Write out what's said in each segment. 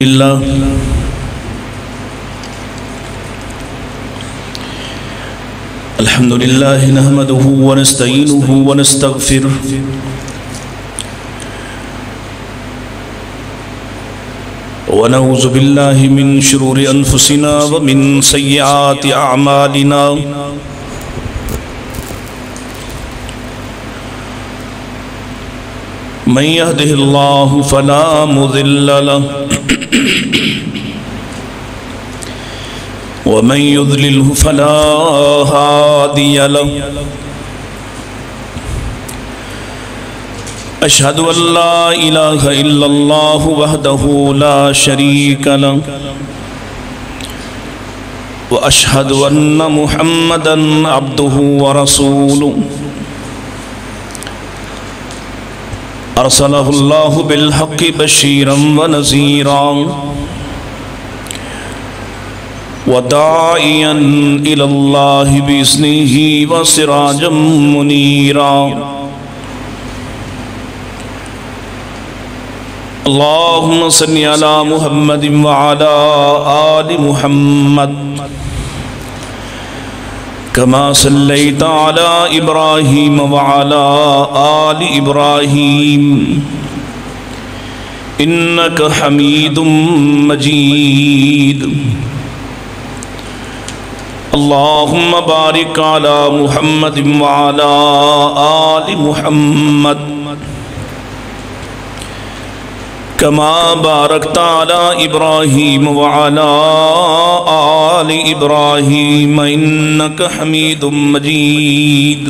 اللہ الحمد للہ نحمده ونستعینه ونستغفره ونعوذ باللہ من شرور انفسنا ومن سیئات اعمالنا من يهده الله فلا مضل له ومن يضلله فلا هادي له أشهد أن لا إله إلا الله وحده لا شريك له وأشهد أن محمدا عبده ورسوله أرسله الله بالحق بشيرا ونذيرا وداعيا إلى الله بإذنه وسراجا منيرا اللهم صل على محمد وعلى آل محمد كما صليت على إبراهيم وعلى آل إبراهيم إنك حميد مجيد اللهم بارك على محمد وعلى آل محمد كما باركت على إبراهيم وعلى آل إبراهيم إنك حميد مجيد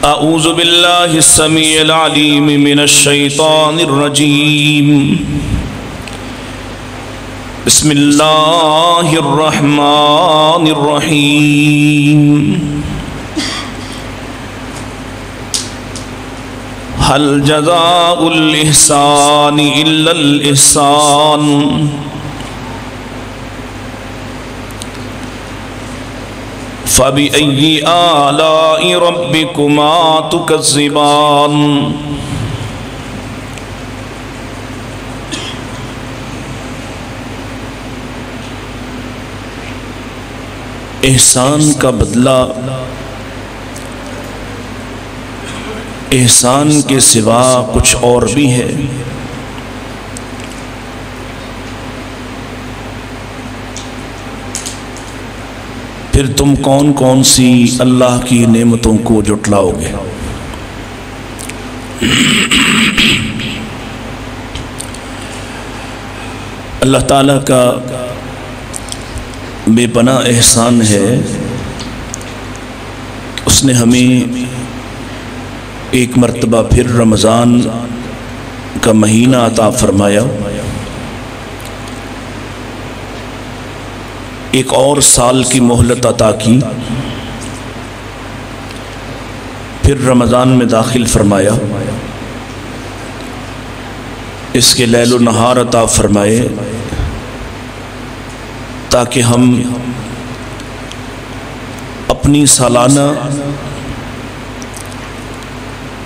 أعوذ بالله السميع العليم من الشيطان الرجيم بسم الله الرحمن الرحيم هل جزاء الإحسان إلا الإحسان فبأي آلاء ربكما تكذبان احسان کا بدلہ احسان کے سوا کچھ اور بھی ہے۔ پھر تم کون کون سی اللہ کی نعمتوں کو جھٹلاؤ گے؟ اللہ تعالیٰ کا بے پناہ احسان ہے، اس نے ہمیں ایک مرتبہ پھر رمضان کا مہینہ عطا فرمایا، ایک اور سال کی مہلت عطا کی، پھر رمضان میں داخل فرمایا، اس کے لیل و نہار عطا فرمائے تاکہ ہم اپنی سالانہ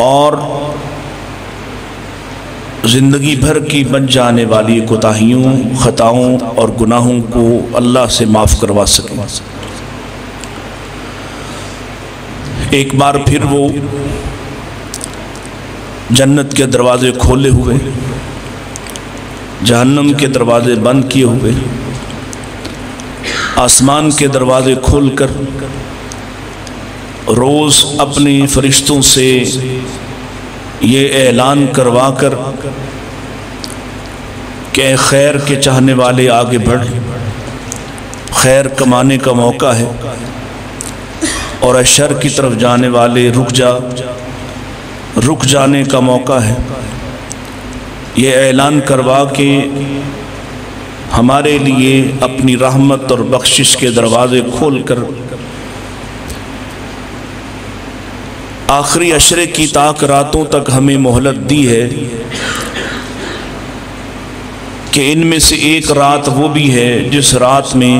اور زندگی بھر کی بچ جانے والی کوتاہیوں، خطاؤں اور گناہوں کو اللہ سے معاف کروا سکیں۔ ایک بار پھر وہ جنت کے دروازے کھولے ہوئے، جہنم کے دروازے بند کیے ہوئے، آسمان کے دروازے کھول کر روز اپنے فرشتوں سے یہ اعلان کروا کر کہ خیر کے چاہنے والے آگے بڑھ، خیر کمانے کا موقع ہے، اور شر کی طرف جانے والے رک جانے کا موقع ہے، یہ اعلان کروا کے ہمارے لیے اپنی رحمت اور بخشش کے دروازے کھول کر آخری عشرے کی تاک راتوں تک ہمیں مہلت دی ہے کہ ان میں سے ایک رات وہ بھی ہے جس رات میں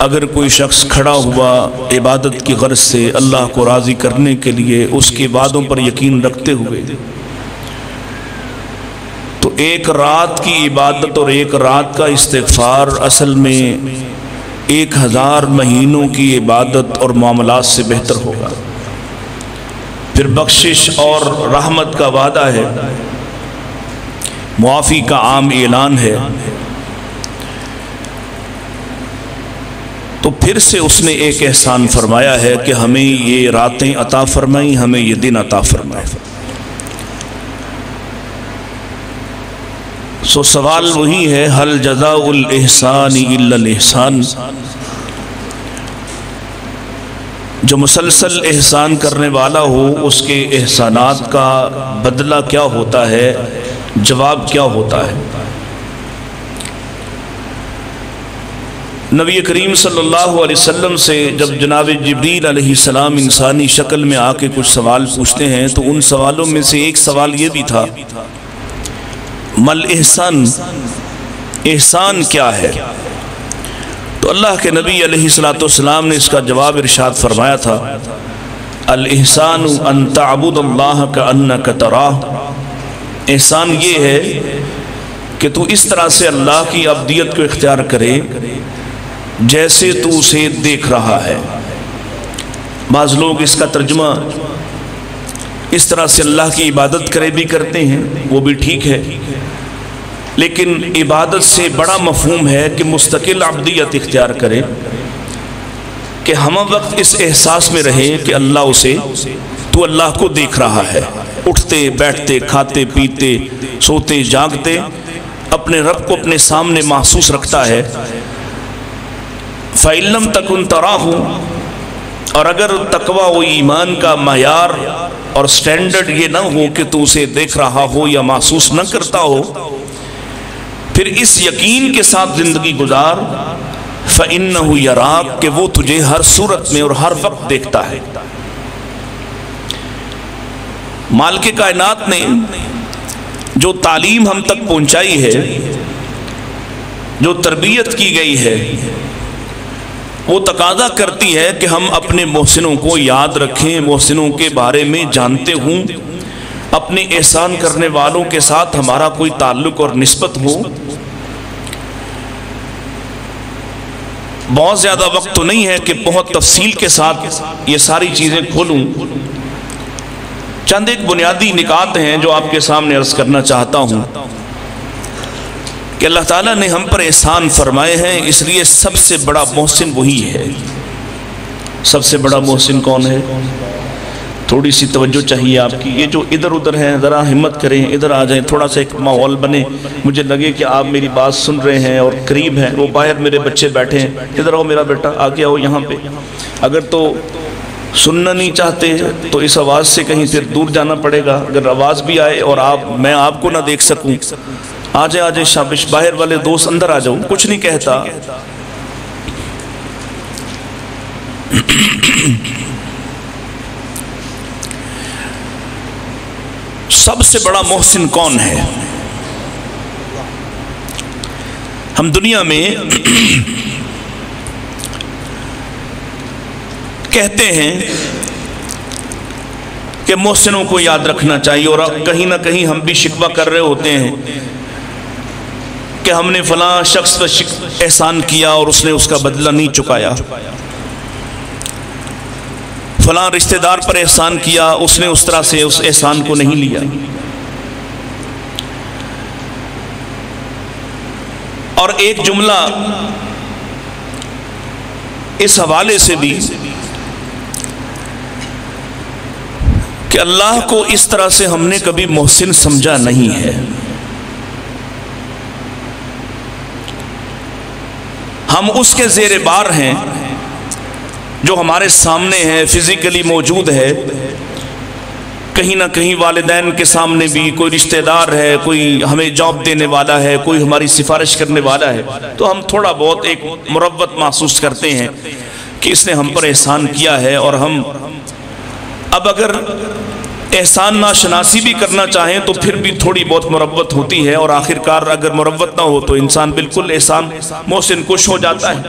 اگر کوئی شخص کھڑا ہوا عبادت کی غرض سے اللہ کو راضی کرنے کے لیے اس کے وعدوں پر یقین رکھتے ہوئے، تو ایک رات کی عبادت اور ایک رات کا استغفار اصل میں 1000 مہینوں کی عبادت اور معاملات سے بہتر ہوگا۔ پھر بخشش اور رحمت کا وعدہ ہے، معافی کا عام اعلان ہے، تو پھر سے اس نے ایک احسان فرمایا ہے کہ ہمیں یہ راتیں عطا فرمائیں، ہمیں یہ دن عطا فرمائے۔ سو سوال وہی ہے، هل جزاء الاحسان الا الاحسان؟ جو مسلسل احسان کرنے والا ہو اس کے احسانات کا بدلہ کیا ہوتا ہے، جواب کیا ہوتا ہے؟ نبی کریم صلی اللہ علیہ وسلم سے جب جناب جبریل علیہ السلام انسانی شکل میں آ کے کچھ سوال پوچھتے ہیں تو ان سوالوں میں سے ایک سوال یہ بھی تھا، مل احسان، احسان کیا ہے؟ تو اللہ کے نبی علیہ السلام نے اس کا جواب ارشاد فرمایا تھا، الاحسان ان تعبد اللہ کأنک تراہ۔ احسان یہ ہے کہ تو اس طرح سے اللہ کی عبدیت کو اختیار کرے جیسے تو اسے دیکھ رہا ہے۔ بعض لوگ اس کا ترجمہ اس طرح سے اللہ کی عبادت کرے بھی کرتے ہیں، وہ بھی ٹھیک ہے، لیکن عبادت سے بڑا مفہوم ہے کہ مستقل عبدیت اختیار کرے، کہ ہم وقت اس احساس میں رہے کہ اللہ اسے، تو اللہ کو دیکھ رہا ہے، اٹھتے بیٹھتے کھاتے پیتے سوتے جاگتے اپنے رب کو اپنے سامنے محسوس رکھتا ہے۔ فَإِن لَمْ تَكُنْ تَرَاهُ، اور اگر تقویٰ و ایمان کا معیار اور سٹینڈرڈ یہ نہ ہو کہ تو اسے دیکھ رہا ہو یا محسوس نہ کرتا ہو، پھر اس یقین کے ساتھ زندگی گزار فَإِنَّهُ يَرَاكَ، کہ وہ تجھے ہر صورت میں اور ہر وقت دیکھتا ہے۔ مالک کائنات نے جو تعلیم ہم تک پہنچائی ہے، جو تربیت کی گئی ہے، وہ تقاضا کرتی ہے کہ ہم اپنے محسنوں کو یاد رکھیں، محسنوں کے بارے میں جانتے ہوں، اپنے احسان کرنے والوں کے ساتھ ہمارا کوئی تعلق اور نسبت ہو۔ بہت زیادہ وقت تو نہیں ہے کہ بہت تفصیل کے ساتھ یہ ساری چیزیں کھولوں، چند ایک بنیادی نکات ہیں جو آپ کے سامنے عرض کرنا چاہتا ہوں کہ اللہ تعالیٰ نے ہم پر احسان فرمائے ہیں، اس لیے سب سے بڑا محسن وہی ہے۔ سب سے بڑا محسن کون ہے؟ تھوڑی سی توجہ چاہیے آپ کی، یہ جو ادھر ادھر ہیں ذرا ہمت کریں، ادھر آ جائیں، تھوڑا سا ایک ماحول بنے، مجھے لگے کہ آپ میری بات سن رہے ہیں اور قریب ہیں۔ وہ باہر میرے بچے بیٹھے ہیں، ادھر آؤ میرا بیٹا، آگے آؤ یہاں پہ۔ اگر تو سننا نہیں چاہتے تو اس آواز سے کہیں پھر دور جانا پڑے گا، اگر آواز بھی آئے اور میں آپ کو نہ دیکھ سکوں، آ جائیں شابش، باہر والے دوست اندر آ جاؤ، کچھ نہیں کہتا۔ سب سے بڑا محسن کون ہے؟ ہم دنیا میں کہتے ہیں کہ محسنوں کو یاد رکھنا چاہیے، اور کہیں نہ کہیں ہم بھی شکوہ کر رہے ہوتے ہیں کہ ہم نے فلاں شخص پر احسان کیا اور اس نے اس کا بدلہ نہیں چکایا، فلاں رشتہ دار پر احسان کیا، اس نے اس طرح سے اس احسان کو نہیں لیا۔ اور ایک جملہ اس حوالے سے بھی کہ اللہ کو اس طرح سے ہم نے کبھی محسن سمجھا نہیں ہے۔ ہم اس کے زیر بار ہیں جو ہمارے سامنے ہے، فزیکلی موجود ہے، کہیں نہ کہیں والدین کے سامنے بھی کوئی رشتہ دار ہے، کوئی ہمیں جاب دینے والا ہے، کوئی ہماری سفارش کرنے والا ہے، تو ہم تھوڑا بہت ایک مروت محسوس کرتے ہیں کہ اس نے ہم پر احسان کیا ہے، اور ہم اب اگر احسان ناشناسی بھی کرنا چاہیں تو پھر بھی تھوڑی بہت مروت ہوتی ہے، اور آخر کار اگر مروت نہ ہو تو انسان بالکل احسان محسن کش ہو جاتا ہے۔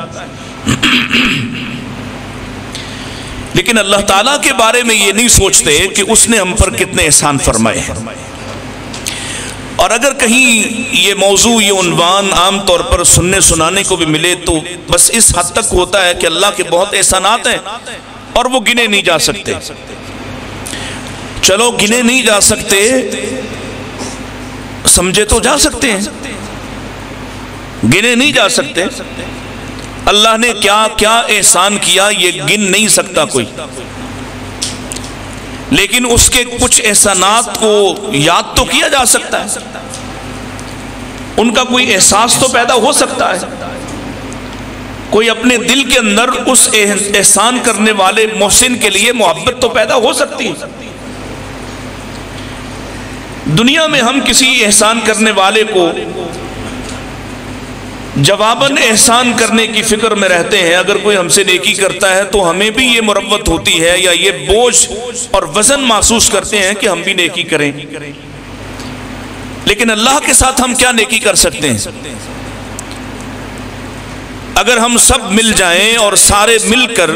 لیکن اللہ تعالیٰ کے بارے میں یہ نہیں سوچتے کہ اس نے ہم پر کتنے احسان فرمائے ہیں. اور اگر کہیں یہ موضوع، یہ عنوان عام طور پر سننے سنانے کو بھی ملے تو بس اس حد تک ہوتا ہے کہ اللہ کے بہت احسانات ہیں اور وہ گنے نہیں جا سکتے. چلو گنے نہیں جا سکتے، سمجھے تو جا سکتے ہیں، گنے نہیں جا سکتے. اللہ نے کیا کیا احسان کیا یہ گن نہیں سکتا کوئی، لیکن اس کے کچھ احسانات کو یاد تو کیا جا سکتا ہے، ان کا کوئی احساس تو پیدا ہو سکتا ہے. کوئی اپنے دل کے اندر اس احسان کرنے والے محسن کے لیے محبت تو پیدا ہو سکتی ہے. دنیا میں ہم کسی احسان کرنے والے کو جواباً احسان کرنے کی فکر میں رہتے ہیں. اگر کوئی ہم سے نیکی کرتا ہے تو ہمیں بھی یہ مروت ہوتی ہے یا یہ بوجھ اور وزن محسوس کرتے ہیں کہ ہم بھی نیکی کریں. لیکن اللہ کے ساتھ ہم کیا نیکی کر سکتے ہیں؟ اگر ہم سب مل جائیں اور سارے مل کر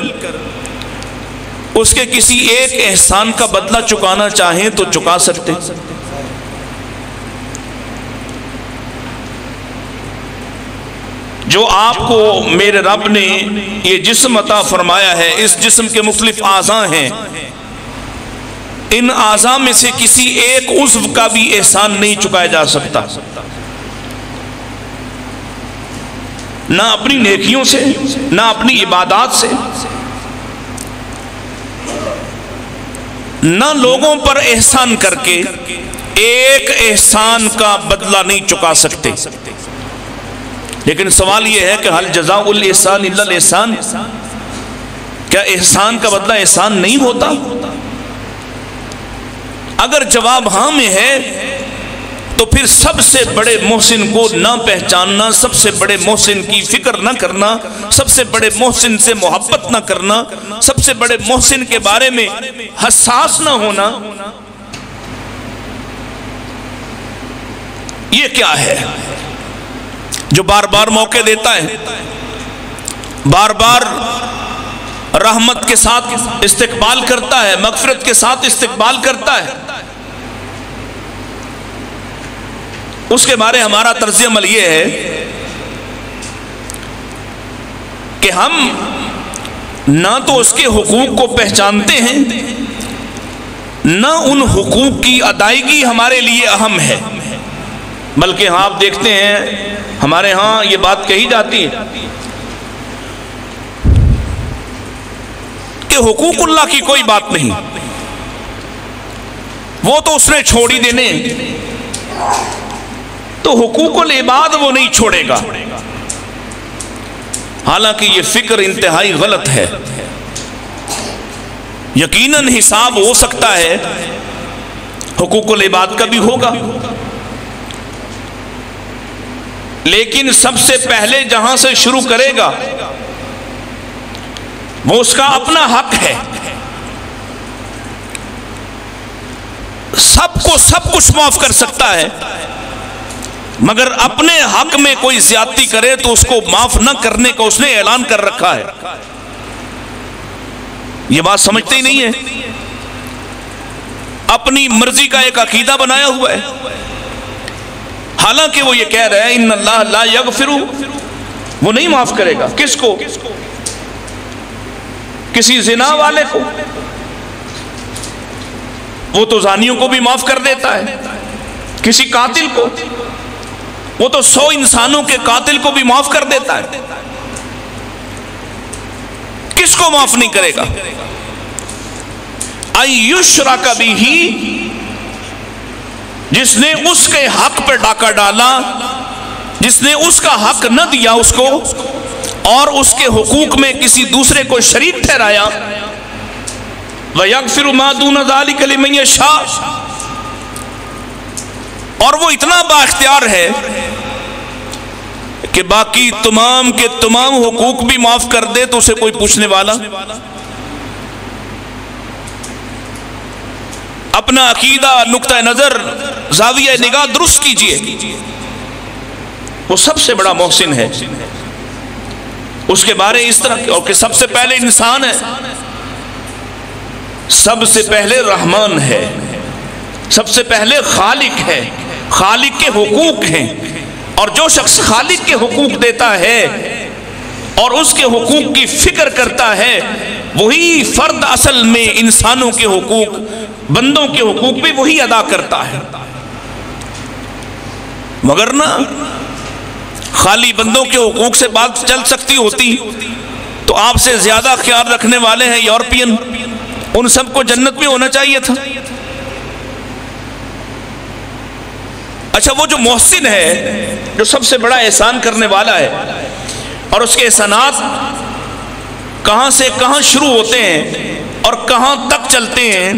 اس کے کسی ایک احسان کا بدلہ چکانا چاہیں تو چکا سکتے ہیں. جو آپ کو میرے رب نے یہ جسم عطا فرمایا ہے، اس جسم کے مختلف اعضاء ہیں، ان اعضاء میں سے کسی ایک عضو کا بھی احسان نہیں چکایا جا سکتا، نہ اپنی نیکیوں سے، نہ اپنی عبادات سے، نہ لوگوں پر احسان کر کے ایک احسان کا بدلہ نہیں چکا سکتے. لیکن سوال یہ ہے کہ حل جزاء الاحسان الا الاحسان، کیا احسان کا بدلہ احسان نہیں ہوتا؟ اگر جواب ہاں میں ہے تو پھر سب سے بڑے محسن کو نہ پہچاننا، سب سے بڑے محسن کی فکر نہ کرنا، سب سے بڑے محسن سے محبت نہ کرنا، سب سے بڑے محسن کے بارے میں حساس نہ ہونا، یہ کیا ہے جو بار بار موقع دیتا ہے، بار بار رحمت کے ساتھ استقبال کرتا ہے، مغفرت کے ساتھ استقبال کرتا ہے؟ اس کے بارے ہمارا طرز عمل یہ ہے کہ ہم نہ تو اس کے حقوق کو پہچانتے ہیں، نہ ان حقوق کی ادائیگی ہمارے لیے اہم ہے. بلکہ آپ دیکھتے ہیں ہمارے ہاں یہ بات کہی جاتی ہے کہ حقوق اللہ کی کوئی بات نہیں، وہ تو اس نے چھوڑی دینے، تو حقوق العباد وہ نہیں چھوڑے گا. حالانکہ یہ فکر انتہائی غلط ہے. یقیناً حساب ہو سکتا ہے، حقوق العباد کا بھی ہوگا، لیکن سب سے پہلے جہاں سے شروع کرے گا وہ اس کا اپنا حق ہے. سب کو سب کچھ معاف کر سکتا ہے، مگر اپنے حق میں کوئی زیادتی کرے تو اس کو معاف نہ کرنے کا اس نے اعلان کر رکھا ہے. یہ بات سمجھتے ہی نہیں ہے، اپنی مرضی کا ایک عقیدہ بنایا ہوا ہے. حالانکہ وہ یہ کہہ رہے ہیں ان اللہ لا یغفر، وہ نہیں معاف کرے گا. کس کو؟ کسی زنا والے کو. وہ تو زانیوں کو بھی معاف کر دیتا ہے. کسی قاتل کو، وہ تو 100 انسانوں کے قاتل کو بھی معاف کر دیتا ہے. کس کو معاف نہیں کرے گا؟ ایشرک بہ، جس نے اس کے حق پہ ڈاکہ ڈالا، جس نے اس کا حق نہ دیا اس کو، اور اس کے حقوق میں کسی دوسرے کو شریک ٹھہرایا. وَيَغْفِرُ مَا دُونَ ذَلِكَ لِمَن يَشَاءُ، اور وہ اتنا با اختیار ہے کہ باقی تمام کے تمام حقوق بھی معاف کر دے تو اسے کوئی پوچھنے والا. اپنا عقیدہ، نقطہ نظر، زاویہ نگاہ درست کیجئے. وہ سب سے بڑا محسن ہے. اس کے بارے اس طرح اور کہ سب سے پہلے انسان ہے، سب سے پہلے رحمان ہے، سب سے پہلے خالق ہے، خالق کے حقوق ہیں، اور جو شخص خالق کے حقوق دیتا ہے اور اس کے حقوق کی فکر کرتا ہے وہی فرد اصل میں انسانوں کے حقوق، بندوں کے حقوق بھی وہی ادا کرتا ہے۔ مگر نہ خالی بندوں کے حقوق سے بات چل سکتی ہوتی تو آپ سے زیادہ خیال رکھنے والے ہیں یورپین، ان سب کو جنت میں ہونا چاہیے تھا۔ اچھا، وہ جو محسن ہے، جو سب سے بڑا احسان کرنے والا ہے، اور اس کے احسانات کہاں سے کہاں شروع ہوتے ہیں اور کہاں تک چلتے ہیں،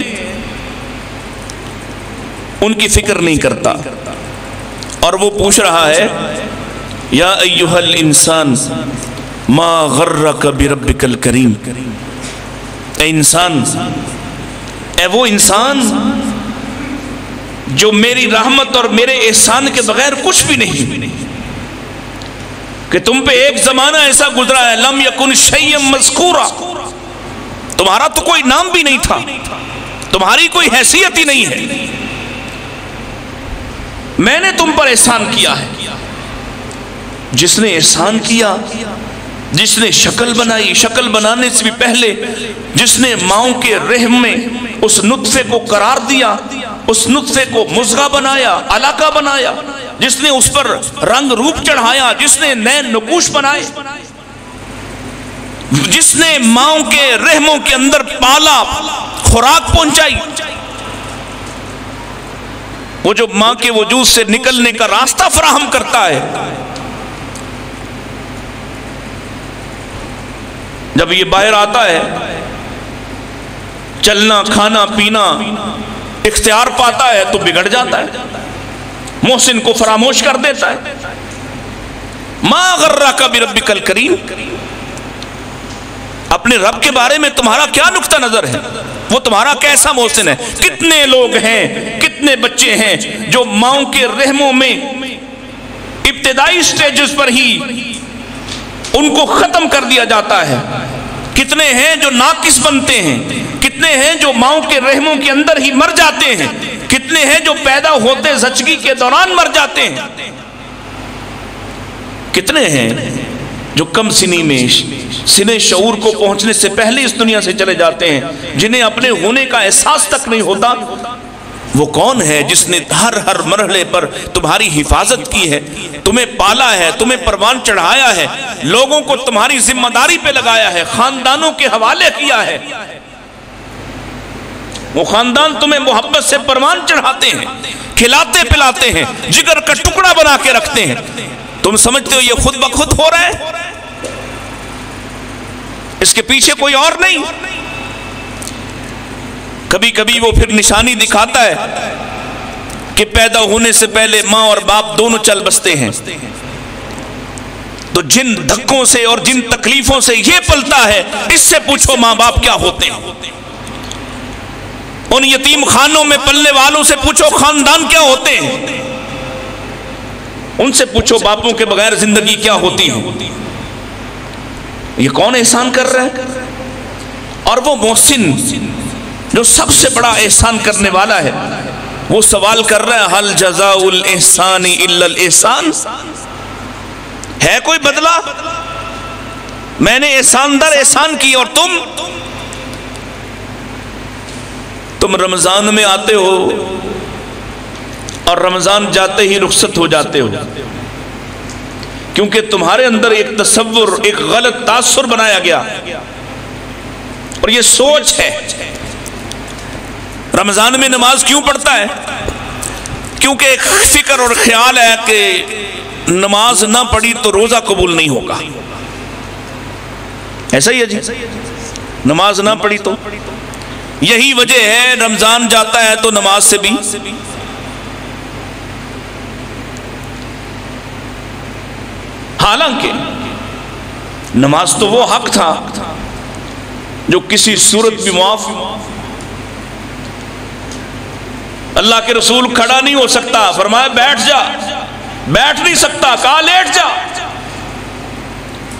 ان کی فکر نہیں کرتا۔ اور وہ پوچھ رہا ہے یا ایھا الانسان ما غرک بربک الکریم، اے انسان، اے وہ انسان جو میری رحمت اور میرے احسان کے بغیر کچھ بھی نہیں، کہ تم پہ ایک زمانہ ایسا گزرا ہے لم یکن شیئا مذکورا، تمہارا تو کوئی نام بھی نہیں تھا، تمہاری کوئی حیثیت ہی نہیں ہے، میں نے تم پر احسان کیا ہے۔ جس نے احسان کیا، جس نے شکل بنائی، شکل بنانے سے بھی پہلے جس نے ماؤں کے رحم میں اس نطفے کو قرار دیا، اس نطفے کو مضغہ بنایا، علاقہ بنایا، جس نے اس پر رنگ روپ چڑھایا، جس نے نئے نقوش بنائے، جس نے ماؤں کے رحموں کے اندر پالا، خوراک پہنچائی، وہ جو ماں کے وجود سے نکلنے کا راستہ فراہم کرتا ہے، جب یہ باہر آتا ہے چلنا کھانا پینا اختیار پاتا ہے تو بگڑ جاتا ہے، محسن کو فراموش کر دیتا ہے۔ ما غرک بربک الکریم، اپنے رب کے بارے میں تمہارا کیا نقطہ نظر ہے، وہ تمہارا کیسا محسن ہے؟ کتنے لوگ ہیں، کتنے بچے ہیں جو ماؤں کے رحموں میں ابتدائی سٹیجز پر ہی ان کو ختم کر دیا جاتا ہے، کتنے ہیں جو ناقص بنتے ہیں، کتنے ہیں جو ماؤں کے رحموں کے اندر ہی مر جاتے ہیں، کتنے ہیں جو پیدا ہوتے زچگی کے دوران مر جاتے ہیں، کتنے ہیں جو کم سنی میں سنے شعور کو پہنچنے سے پہلے اس دنیا سے چلے جاتے ہیں، جنہیں اپنے ہونے کا احساس تک نہیں ہوتا۔ وہ کون ہے جس نے ہر مرحلے پر تمہاری حفاظت کی ہے، تمہیں پالا ہے، تمہیں پروان چڑھایا ہے، لوگوں کو تمہاری ذمہ داری پہ لگایا ہے، خاندانوں کے حوالے کیا ہے، وہ خاندان تمہیں محبت سے پروان چڑھاتے ہیں، کھلاتے پلاتے ہیں، جگر کا ٹکڑا بنا کے رکھتے ہیں، تم سمجھتے ہو یہ خود بخود ہو رہا ہے؟ اس کے پیچھے کوئی اور نہیں۔ کبھی کبھی وہ پھر نشانی دکھاتا ہے کہ پیدا ہونے سے پہلے ماں اور باپ دونوں چل بستے ہیں، تو جن دھکوں سے اور جن تکلیفوں سے یہ پلتا ہے، اس سے پوچھو ماں باپ کیا ہوتے ہیں، ان یتیم خانوں میں پلنے والوں سے پوچھو خاندان کیا ہوتے ہیں، ان سے پوچھو باپوں کے بغیر زندگی کیا ہوتی ہے۔ یہ کون احسان کر رہا ہے؟ اور وہ محسن جو سب سے بڑا احسان کرنے والا ہے، وہ سوال کر رہا ہے حل جزاء الاحسان الا الاحسان، ہے کوئی بدلہ؟ میں نے احسان در احسان کی، اور تم رمضان میں آتے ہو اور رمضان جاتے ہی رخصت ہو جاتے ہو، کیونکہ تمہارے اندر ایک تصور، ایک غلط تاثر بنایا گیا، اور یہ سوچ ہے رمضان میں نماز کیوں پڑھتا ہے؟ کیونکہ ایک فکر اور خیال ہے کہ نماز نہ پڑھی تو روزہ قبول نہیں ہوگا، ایسا ہی ہے جی، نماز نہ پڑھی تو یہی وجہ ہے رمضان جاتا ہے تو نماز سے بھی حالانکہ نماز تو وہ حق تھا جو کسی صورت بھی معاف، اللہ کے رسول کھڑا نہیں ہو سکتا، فرمایا بیٹھ جا، بیٹھ نہیں سکتا، کہا لیٹ جا،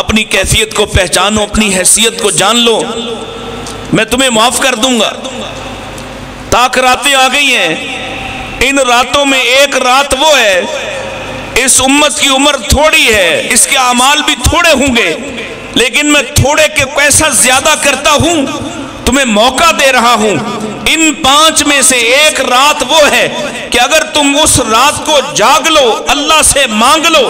اپنی کیفیت کو پہچانو، اپنی حیثیت کو جان لو، میں تمہیں معاف کر دوں گا۔ تاک راتیں آ گئی ہیں، ان راتوں میں ایک رات وہ ہے، اس امت کی عمر تھوڑی ہے، اس کے اعمال بھی تھوڑے ہوں گے، لیکن میں تھوڑے کے پیسہ زیادہ کرتا ہوں، تمہیں موقع دے رہا ہوں۔ ان 5 میں سے ایک رات وہ ہے کہ اگر تم اس رات کو جاگ لو، اللہ سے مانگ لو،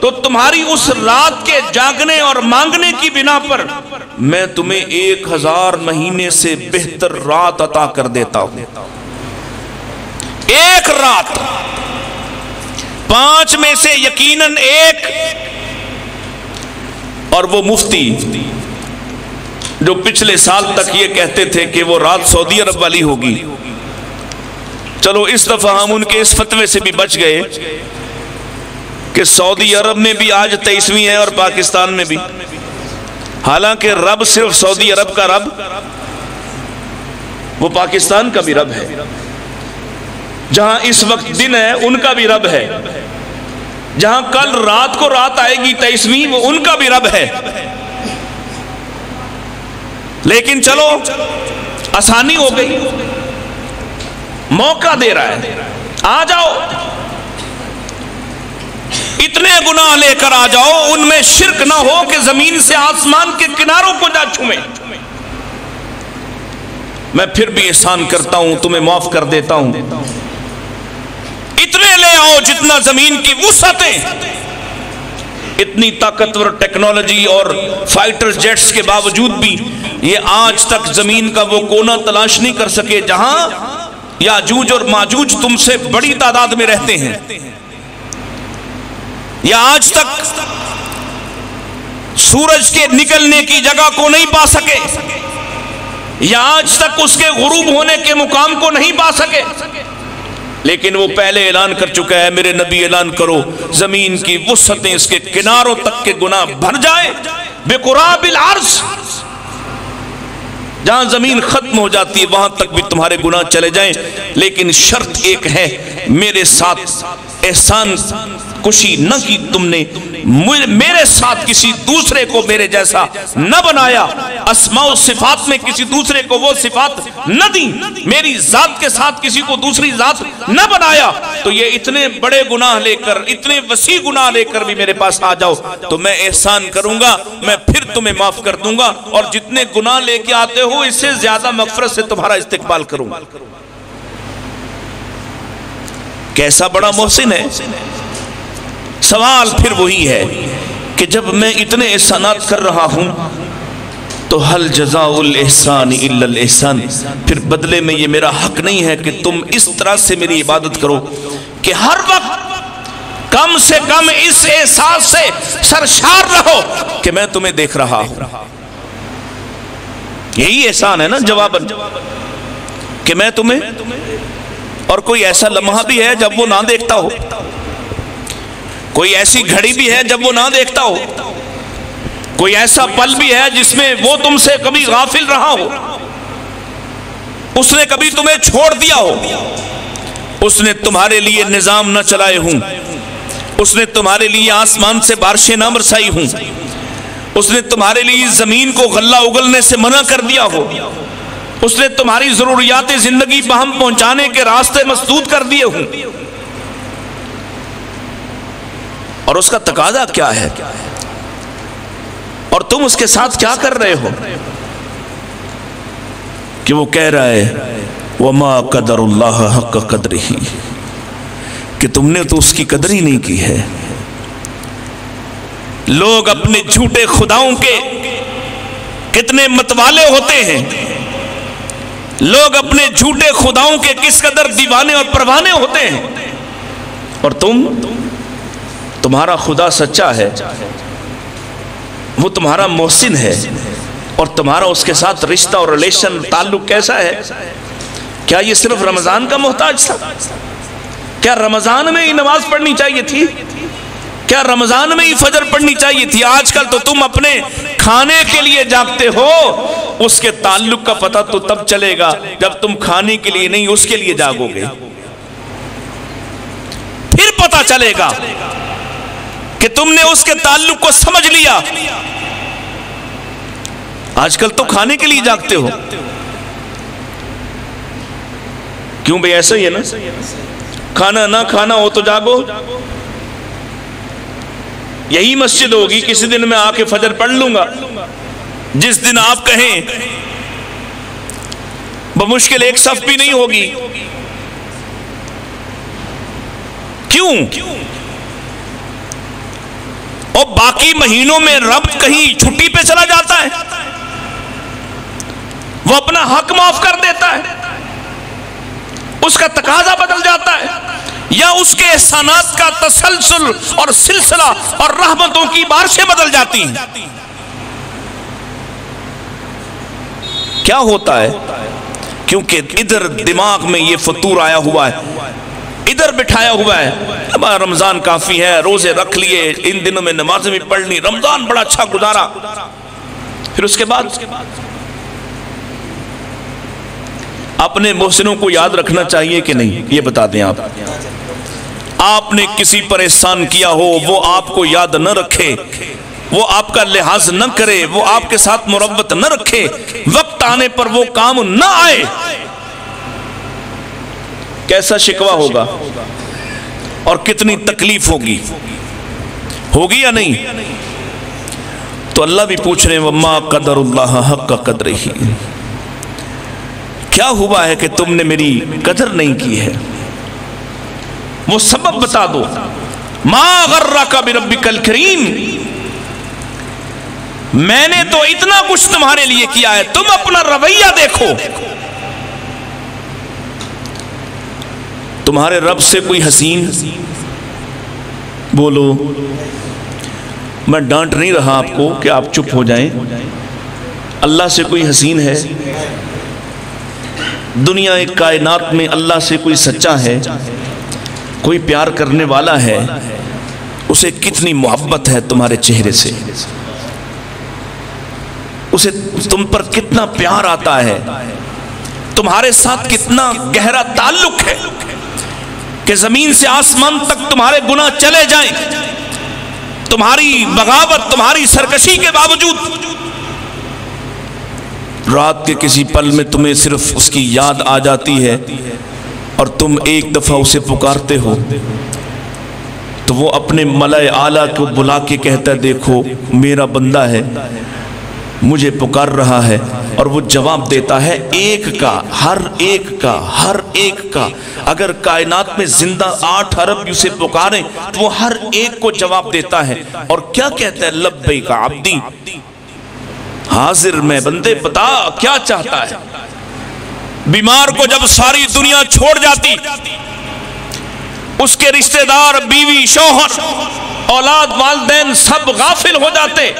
تو تمہاری اس رات کے جاگنے اور مانگنے کی بنا پر میں تمہیں 1000 مہینے سے بہتر رات عطا کر دیتا ہوں۔ ایک رات، 5 میں سے یقیناً ایک، اور وہ مفتی جو پچھلے سال تک یہ کہتے تھے کہ وہ رات سعودی عرب والی ہوگی، چلو اس دفعہ ہم ان کے اس فتوے سے بھی بچ گئے کہ سعودی عرب میں بھی آج 23ویں ہے اور پاکستان میں بھی، حالانکہ رب صرف سعودی عرب کا رب، وہ پاکستان کا بھی رب ہے، جہاں اس وقت دن ہے ان کا بھی رب ہے، جہاں کل رات کو رات آئے گی 23ویں، وہ ان کا بھی رب ہے۔ لیکن چلو آسانی ہو گئی، موقع دے رہا ہے، آ جاؤ، اتنے گناہ لے کر آ جاؤ، ان میں شرک نہ ہو کہ زمین سے آسمان کے کناروں کو جا چھوئیں، میں پھر بھی احسان کرتا ہوں، تمہیں معاف کر دیتا ہوں۔ اتنے لے آؤ جتنا زمین کی وسعتیں، اتنی طاقتور ٹیکنالوجی اور فائٹر جیٹس کے باوجود بھی یہ آج تک زمین کا وہ کونا تلاش نہیں کر سکے جہاں یاجوج اور ماجوج تم سے بڑی تعداد میں رہتے ہیں، یا آج تک سورج کے نکلنے کی جگہ کو نہیں پا سکے، یا آج تک اس کے غروب ہونے کے مقام کو نہیں پا سکے، لیکن وہ پہلے اعلان کر چکا ہے، میرے نبی اعلان کرو، زمین کی وسعتیں اس کے کناروں تک کے گناہ بھر جائیں، بقراب العرش، جہاں زمین ختم ہو جاتی ہے وہاں تک بھی تمہارے گناہ چلے جائیں، لیکن شرط ایک ہے، میرے ساتھ احسان کشی نہ کی تم نے، میرے ساتھ کسی دوسرے کو میرے جیسا نہ بنایا، اسماء و صفات میں کسی دوسرے کو وہ صفات نہ دی، میری ذات کے ساتھ کسی کو دوسری ذات نہ بنایا، تو یہ اتنے بڑے گناہ لے کر، اتنے وسیع گناہ لے کر بھی میرے پاس آ جاؤ تو میں احسان کروں گا، میں پھر تمہیں معاف کر دوں گا، اور جتنے گناہ لے کے آتے ہو اس سے زیادہ مغفرت سے تمہارا استقبال کروں گا۔ کیسا بڑا محسن ہے۔ سوال پھر وہی ہے کہ جب میں اتنے احسانات کر رہا ہوں تو حل جزاء الاحسان الا الاحسان، پھر بدلے میں یہ میرا حق نہیں ہے کہ تم اس طرح سے میری عبادت کرو کہ ہر وقت کم سے کم اس احساس سے سرشار رہو کہ میں تمہیں دیکھ رہا ہوں۔ یہی احسان ہے نا جواباً، کہ میں تمہیں، اور کوئی ایسا لمحہ بھی ہے جب وہ نہ دیکھتا ہو، کوئی ایسی گھڑی بھی ہے جب وہ نہ دیکھتا ہو، کوئی ایسا پل بھی ہے جس میں وہ تم سے کبھی غافل رہا ہو، اس نے کبھی تمہیں چھوڑ دیا ہو، اس نے تمہارے لیے نظام نہ چلائے ہوں، اس نے تمہارے لیے آسمان سے بارشیں نہ برسائی ہوں، اس نے تمہارے لیے زمین کو غلہ اگلنے سے منع کر دیا ہو، اس نے تمہاری ضروریات زندگی بہم پہنچانے کے راستے مسدود کر دیے ہوں، اور اس کا تقاضا کیا ہے، اور تم اس کے ساتھ کیا کر رہے ہو، کہ وہ کہہ رہا ہے وَمَا قَدَرُ اللَّهَ حَقَّ قَدْرِهِ، کہ تم نے تو اس کی قدر ہی نہیں کی ہے۔ لوگ اپنے جھوٹے خداؤں کے کتنے متوالے ہوتے ہیں، لوگ اپنے جھوٹے خداؤں کے کس قدر دیوانے اور پروانے ہوتے ہیں، اور تمہارا خدا سچا ہے، وہ تمہارا محسن ہے، اور تمہارا اس کے ساتھ رشتہ اور ریلیشن تعلق کیسا ہے؟ کیا یہ صرف رمضان کا محتاج تھا؟ کیا رمضان میں ہی نماز پڑھنی چاہیے تھی؟ کیا رمضان میں ہی فجر پڑھنی چاہیے تھی؟ آج کل تو تم اپنے کھانے کے لیے جاگتے ہو، اس کے تعلق کا پتہ تو تب چلے گا جب تم کھانے کے لیے نہیں اس کے لیے جاگو گے، پھر پتہ چلے گا کہ تم نے اس کے تعلق کو سمجھ لیا. آج کل تو کھانے کے لیے جاگتے ہو. کیوں بھئی؟ ایسا ہی ہے نا، کھانا نہ کھانا ہو تو جاگو. یہی مسجد ہوگی، کسی دن میں آ کے فجر پڑھ لوں گا. جس دن آپ کہیں بمشکل ایک صف بھی نہیں ہوگی. کیوں؟ اور باقی مہینوں میں رب کہیں چھٹی پہ چلا جاتا ہے، وہ اپنا حق معاف کر دیتا ہے، اس کا تقاضا بدل جاتا ہے، یا اس کے احسانات کا تسلسل اور سلسلہ اور رحمتوں کی بارشیں بدل جاتی ہیں. کیا ہوتا ہے؟ کیونکہ ادھر دماغ میں یہ فطور آیا ہوا ہے، ادھر بٹھایا ہوا ہے رمضان کافی ہے، روزے رکھ لیے، ان دنوں میں نمازیں بھی پڑھ لی، رمضان بڑا اچھا گزارا. پھر اس کے بعد اپنے محسنوں کو یاد رکھنا چاہیے کہ نہیں؟ یہ بتا دیں. آپ نے کسی پر احسان کیا ہو، وہ آپ کو یاد نہ رکھے، وہ آپ کا لحاظ نہ کرے، وہ آپ کے ساتھ مربت نہ رکھے، وقت آنے پر وہ کام نہ آئے، کیسا شکوہ ہوگا اور کتنی تکلیف ہوگی یا نہیں؟ تو اللہ بھی پوچھ رہے ہیں وَمَا قَدَرُ اللَّهَ حَقَّ قَدْرِهِ. کیا ہوا ہے کہ تم نے میری قدر نہیں کی ہے؟ وہ سبب بتا دو. مَا غَرَّكَ بِرَبِّكَ الْكَرِيمِ، میں نے تو اتنا کچھ تمہارے لیے کیا ہے، تم اپنا رویہ دیکھو. تمہارے رب سے کوئی حسین بولو. میں ڈانٹ نہیں رہا آپ کو کہ آپ چپ ہو جائیں. اللہ سے کوئی حسین ہے؟ دنیا ایک کائنات میں اللہ سے کوئی سچا ہے؟ کوئی پیار کرنے والا ہے؟ اسے کتنی محبت ہے تمہارے چہرے سے، اسے تم پر کتنا پیار آتا ہے، تمہارے ساتھ کتنا گہرا تعلق ہے کہ زمین سے آسمان تک تمہارے گناہ چلے جائیں، تمہاری بغاوت، تمہاری سرکشی کے باوجود رات کے کسی پل میں تمہیں صرف اس کی یاد آ جاتی ہے اور تم ایک دفعہ اسے پکارتے ہو تو وہ اپنے ملائے اعلیٰ کو بلا کے کہتا ہے دیکھو میرا بندہ ہے، مجھے پکار رہا ہے، اور وہ جواب دیتا ہے ایک کا، ہر ایک کا، ہر ایک کا. اگر کائنات میں زندہ 8 ارب اسے پکاریں تو وہ ہر ایک کو جواب دیتا ہے. اور کیا کہتا ہے؟ لبیک عبدی، حاضر میں بندے، بتا کیا چاہتا ہے. بیمار کو جب ساری دنیا چھوڑ جاتی، اس کے رشتہ دار، بیوی، شوہر، اولاد، والدین سب غافل ہو جاتے،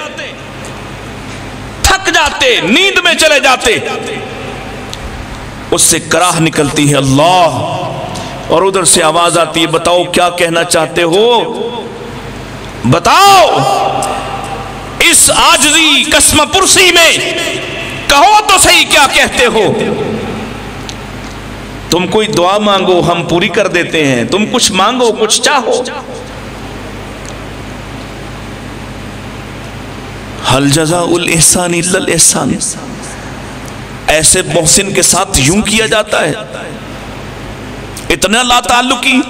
تھک جاتے، نیند میں چلے جاتے، اس سے کراہ نکلتی ہے اللہ، اور ادھر سے آواز آتی ہے بتاؤ کیا کہنا چاہتے ہو، بتاؤ اس عاجزی قسم پرسی میں کہو تو صحیح کیا کہتے ہو. تم کوئی دعا مانگو ہم پوری کر دیتے ہیں، تم کچھ مانگو، کچھ چاہو. حل جزاء الاحسان الا الاحسان. ایسے محسن کے ساتھ یوں کیا جاتا ہے؟ اتنا لا تعلقی.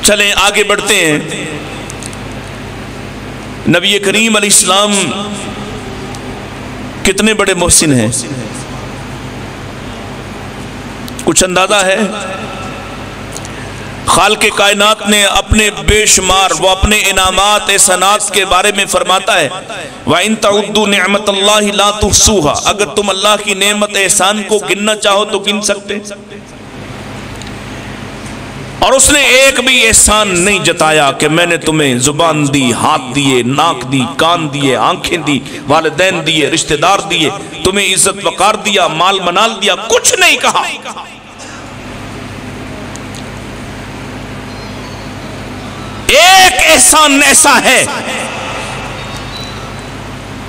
چلیں آگے بڑھتے ہیں. نبی کریم علیہ السلام کتنے بڑے محسن ہیں، کچھ اندازہ ہے؟ خالق کائنات نے اپنے بے شمار وہ اپنے انعامات احسانات کے بارے میں فرماتا ہے وَإِن تَعُدُّوا نِعْمَةَ اللَّهِ لَا تُحْصُوهَا. اگر تم اللہ کی نعمت احسان کو گننا چاہو تو گن سکتے. اور اس نے ایک بھی احسان نہیں جتایا کہ میں نے تمہیں زبان دی، ہاتھ دیے، ناک دی، کان دیے، آنکھیں دی، والدین دیے، رشتہ دار دیے، تمہیں عزت وقار دیا، مال منال دیا. کچھ نہیں کہا. ایک احسان ایسا ہے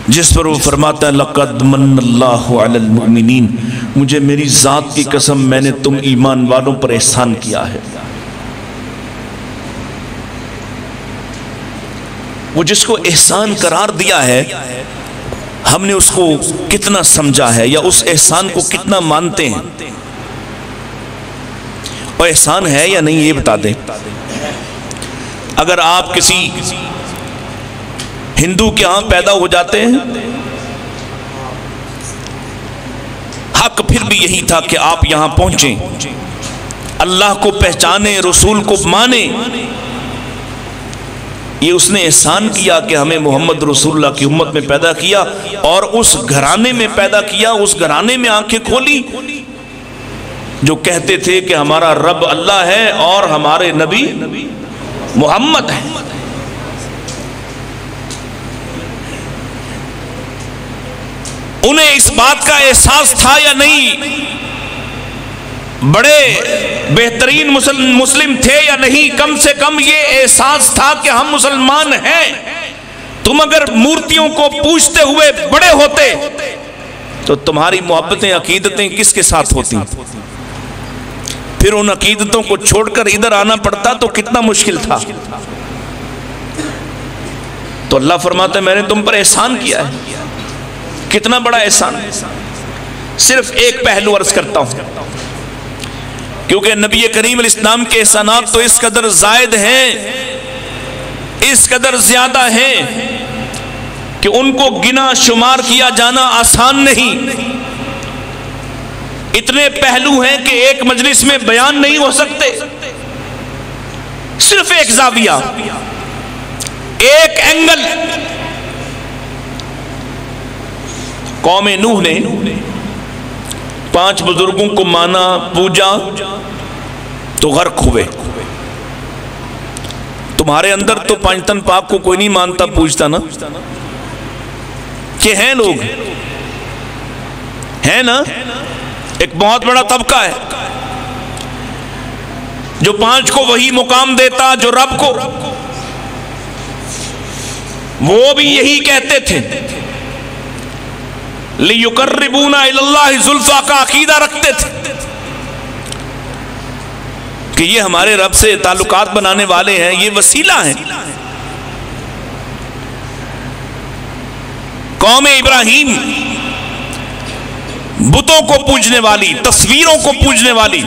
جس پر وہ فرماتا ہے لَقَدْ مَنَّ اللَّهُ عَلَى الْمُؤْمِنِينَ. مجھے میری ذات کی قسم میں نے تم ایمان والوں پر احسان کیا ہے. وہ جس کو احسان قرار دیا ہے ہم نے اس کو کتنا سمجھا ہے یا اس احسان کو کتنا مانتے ہیں؟ اور احسان ہے یا نہیں یہ بتا دیں۔ اگر آپ کسی ہندو کے ہاں پیدا ہو جاتے ہیں، حق پھر بھی یہی تھا کہ آپ یہاں پہنچیں، اللہ کو پہچانیں، رسول کو مانیں۔ یہ اس نے احسان کیا کہ ہمیں محمد رسول اللہ کی امت میں پیدا کیا اور اس گھرانے میں پیدا کیا، اس گھرانے میں آنکھیں کھولی جو کہتے تھے کہ ہمارا رب اللہ ہے اور ہمارے نبی محمد ہے۔ انہیں اس بات کا احساس تھا یا نہیں؟ بڑے بہترین مسلم تھے یا نہیں؟ کم سے کم یہ احساس تھا کہ ہم مسلمان ہیں۔ تم اگر مورتیوں کو پوجتے ہوئے بڑے ہوتے تو تمہاری محبتیں عقیدتیں کس کے ساتھ ہوتی؟ پھر ان عقیدتوں کو چھوڑ کر ادھر آنا پڑتا تو کتنا مشکل تھا۔ تو اللہ فرماتا ہے میں نے تم پر احسان کیا ہے۔ کتنا بڑا احسان؟ صرف ایک پہلو عرض کرتا ہوں، کیونکہ نبی کریم علیہ السلام کے احسانات تو اس قدر زائد ہیں، اس قدر زیادہ ہیں کہ ان کو گنا شمار کیا جانا آسان نہیں۔ اتنے پہلو ہیں کہ ایک مجلس میں بیان نہیں ہو سکتے۔ صرف ایک زاویہ، ایک اینگل۔ قوم نوح نے 5 بزرگوں کو مانا، پوجا تو غرق ہوئے۔ تمہارے اندر تو پانچتن پاک کو کوئی نہیں مانتا پوجتا نا؟ کہ ہیں لوگ، ہیں نا؟ ایک بہت بڑا طبقہ ہے جو 5 کو وہی مقام دیتا جو رب کو، وہ بھی یہی کہتے تھے لِيُقَرِّبُونَ إِلَى اللَّهِ زُلْفَىٰ کا عقیدہ رکھتے تھے کہ یہ ہمارے رب سے تعلقات بنانے والے ہیں، یہ وسیلہ ہیں۔ قوم ابراہیم بتوں کو پوجنے والی، تصویروں کو پوجنے والی،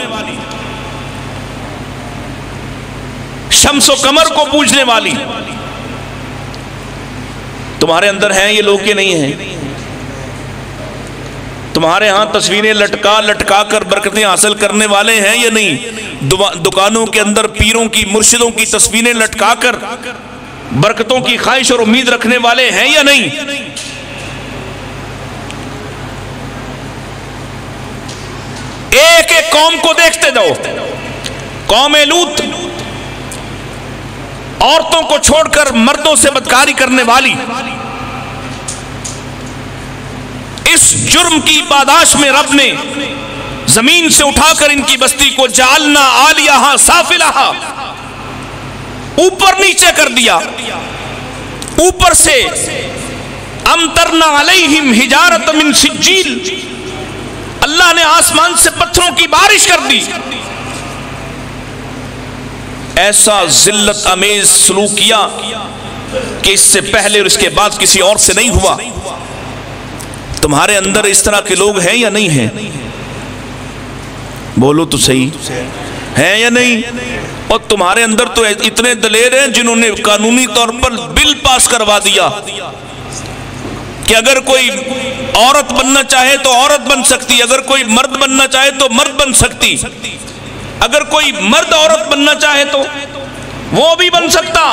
شمس و قمر کو پوجنے والی، تمہارے اندر ہیں یہ لوگ کہ نہیں ہیں؟ تمہارے ہاں تصویریں لٹکا لٹکا کر برکتیں حاصل کرنے والے ہیں یا نہیں؟ دکانوں کے اندر پیروں کی، مرشدوں کی تصویریں لٹکا کر برکتوں کی خواہش اور امید رکھنے والے ہیں یا نہیں؟ ایک ایک قوم کو دیکھتے جاؤ۔ قوم لوط عورتوں کو چھوڑ کر مردوں سے بدکاری کرنے والی، اس جرم کی پاداش میں رب نے زمین سے اٹھا کر ان کی بستی کو جعلنا عالیہا سافلہا، اوپر نیچے کر دیا۔ اوپر سے امطرنا علیہم حجارۃ من سجیل، اللہ نے آسمان سے پتھروں کی بارش کر دی۔ ایسا ذلت امیز سلوک کیا کہ اس سے پہلے اور اس کے بعد کسی اور سے نہیں ہوا۔ تمہارے اندر اس طرح کے لوگ ہیں یا نہیں ہیں؟ بولو تو صحیح، ہیں یا نہیں؟ اور تمہارے اندر تو اتنے دلیر ہیں جنہوں نے قانونی طور پر بل پاس کروا دیا کہ اگر کوئی عورت بننا چاہے تو عورت بن سکتی، اگر کوئی مرد بننا چاہے تو مرد بن سکتی، اگر کوئی مرد عورت بننا چاہے تو وہ بھی بن سکتا۔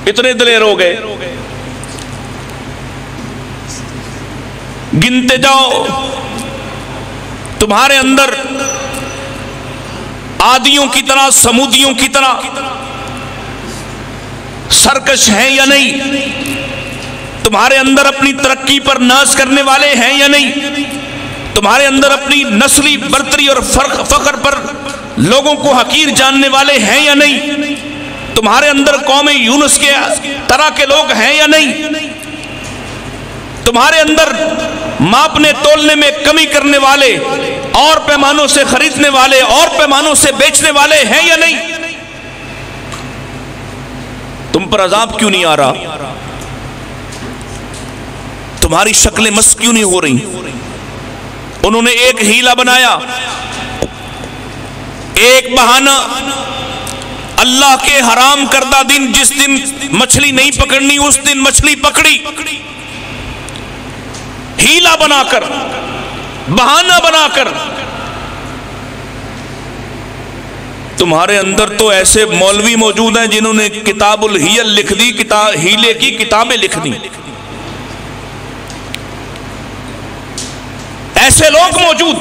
اتنے دلیر ہو گئے۔ گنتے جاؤ، تمہارے اندر عادیوں کی طرح، سمودیوں کی طرح سرکش ہیں یا نہیں؟ تمہارے اندر اپنی ترقی پر ناز کرنے والے ہیں یا نہیں؟ تمہارے اندر اپنی نسلی برتری اور فخر پر لوگوں کو حقیر جاننے والے ہیں یا نہیں؟ تمہارے اندر قوم یونس کے طرح کے لوگ ہیں یا نہیں؟ تمہارے اندر ماپنے تولنے میں کمی کرنے والے، اور پیمانوں سے خریدنے والے، اور پیمانوں سے بیچنے والے ہیں یا نہیں؟ تم پر عذاب کیوں نہیں آ رہا؟ تمہاری شکلیں مس کیوں نہیں ہو رہی؟ انہوں نے ایک ہیلا بنایا، ایک بہانہ، اللہ کے حرام کردہ دن، جس دن مچھلی نہیں پکڑنی اس دن مچھلی پکڑی، ہیلا بنا کر، بہانہ بنا کر۔ تمہارے اندر تو ایسے مولوی موجود ہیں جنہوں نے کتاب الہیل لکھ دی، ہیلے کی کتابیں لکھ دی۔ ایسے لوگ موجود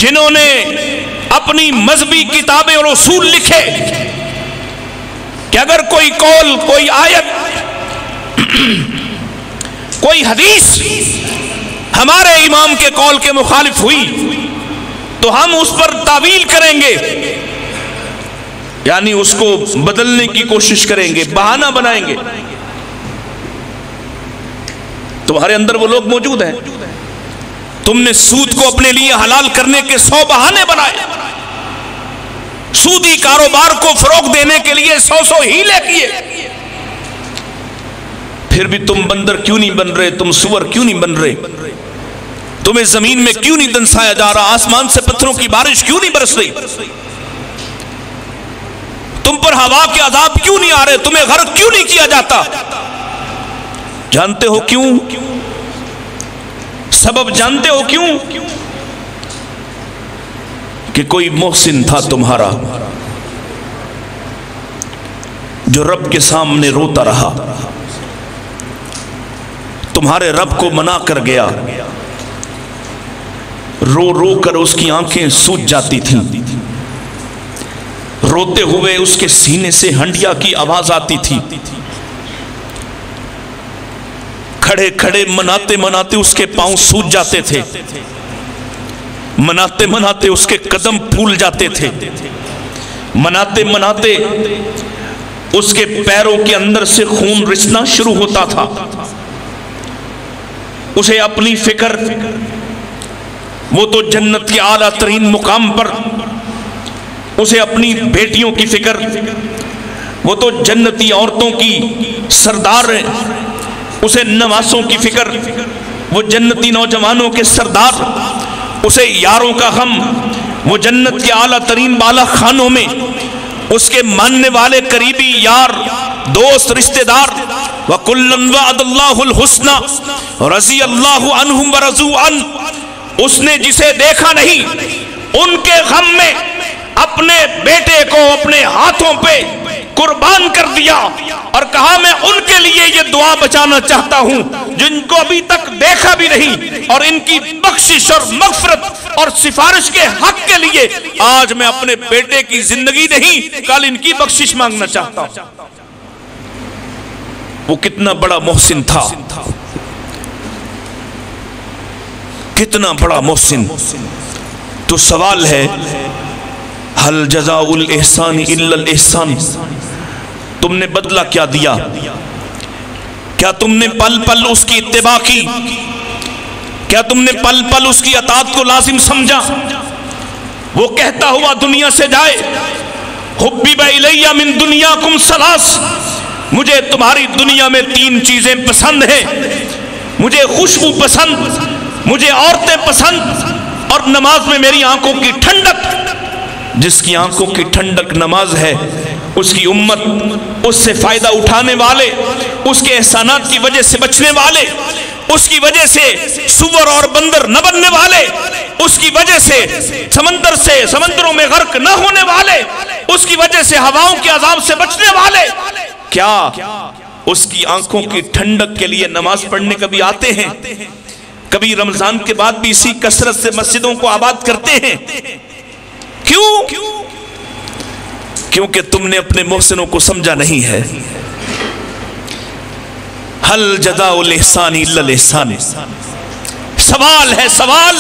جنہوں نے اپنی مذہبی کتابیں اور اصول لکھے کہ اگر کوئی قول، کوئی آیت، کوئی حدیث ہمارے امام کے قول کے مخالف ہوئی تو ہم اس پر تعویل کریں گے، یعنی اس کو بدلنے کی کوشش کریں گے، بہانہ بنائیں گے۔ تمہارے اندر وہ لوگ موجود ہیں۔ تم نے سود کو اپنے لیے حلال کرنے کے 100 بہانے بنائے، سودی کاروبار کو فروغ دینے کے لیے 100 ہیلے کیے۔ پھر بھی تم بندر کیوں نہیں بن رہے؟ تم سور کیوں نہیں بن رہے؟ تمہیں زمین میں کیوں نہیں دنسایا جا رہا؟ آسمان سے پتھروں کی بارش کیوں نہیں برس رہی؟ تم پر ہوا کے عذاب کیوں نہیں آ رہے؟ تمہیں غرق کیوں نہیں کیا جاتا؟ جانتے ہو کیوں؟ سبب جانتے ہو کیوں؟ کہ کوئی محسن تھا تمہارا جو رب کے سامنے روتا رہا، تمہارے رب کو منا کر گیا، رو رو کر اس کی آنکھیں سوج جاتی تھیں، روتے ہوئے اس کے سینے سے ہنڈیا کی آواز آتی تھی، کھڑے کھڑے مناتے مناتے اس کے پاؤں سوج جاتے تھے، مناتے مناتے اس کے قدم پھول جاتے تھے، مناتے مناتے اس کے پیروں کے اندر سے خون رسنا شروع ہوتا تھا۔ اسے اپنی فکر، وہ تو جنت کے اعلیٰ ترین مقام پر، اسے اپنی بیٹیوں کی فکر، وہ تو جنتی عورتوں کی سردار ہیں، اسے نواسوں کی فکر، وہ جنتی نوجوانوں کے سردار، اسے یاروں کا غم، وہ جنت کے اعلیٰ ترین بالا خانوں میں اس کے ماننے والے قریبی یار، دوست، رشتہ دار۔ وَكُلًّا وَعَدَ اللَّهُ الْحُسْنَى رَضِيَ اللَّهُ عَنْهُمْ وَرَضُوا عَنْهُ۔ اس نے جسے دیکھا نہیں، ان کے غم میں اپنے بیٹے کو اپنے ہاتھوں پہ قربان کر دیا اور کہا میں ان کے لیے یہ دعا بچانا چاہتا ہوں جن کو ابھی تک دیکھا بھی نہیں، اور ان کی بخشش اور مغفرت اور سفارش کے حق کے لیے آج میں اپنے بیٹے کی زندگی نہیں، کل ان کی بخشش مانگنا چاہتا ہوں۔ وہ کتنا بڑا محسن تھا، کتنا بڑا محسن۔ تو سوال ہے، حل جزاء الاحسان الا الاحسان؟ تم نے بدلہ کیا دیا؟ کیا تم نے پل پل اس کی اتباع کی؟ کیا تم نے پل پل اس کی اطاعت کو لازم سمجھا؟ وہ کہتا ہوا دنیا سے جائے، حبب الی من دنیاکم ثلاث، مجھے تمہاری دنیا میں 3 چیزیں پسند ہیں، مجھے خوشبو پسند، مجھے عورتیں پسند، اور نماز میں میری آنکھوں کی ٹھنڈک۔ جس کی آنکھوں کی ٹھنڈک نماز ہے، اس کی امت، اس سے فائدہ اٹھانے والے، اس کے احسانات کی وجہ سے بچنے والے، اس کی وجہ سے سور اور بندر نہ بننے والے، اس کی وجہ سے سمندروں میں غرق نہ ہونے والے، اس کی وجہ سے ہواؤں کے عذاب سے بچنے والے، کیا اس کی آنکھوں کی ٹھنڈک کے لیے نماز پڑھنے کبھی آتے ہیں؟ کبھی رمضان کے بعد بھی اسی کثرت سے مسجدوں کو آباد کرتے ہیں؟ کیوں؟ کیونکہ تم نے اپنے محسنوں کو سمجھا نہیں ہے۔ حل جزاء الاحسان الا الاحسان؟ سوال ہے، سوال،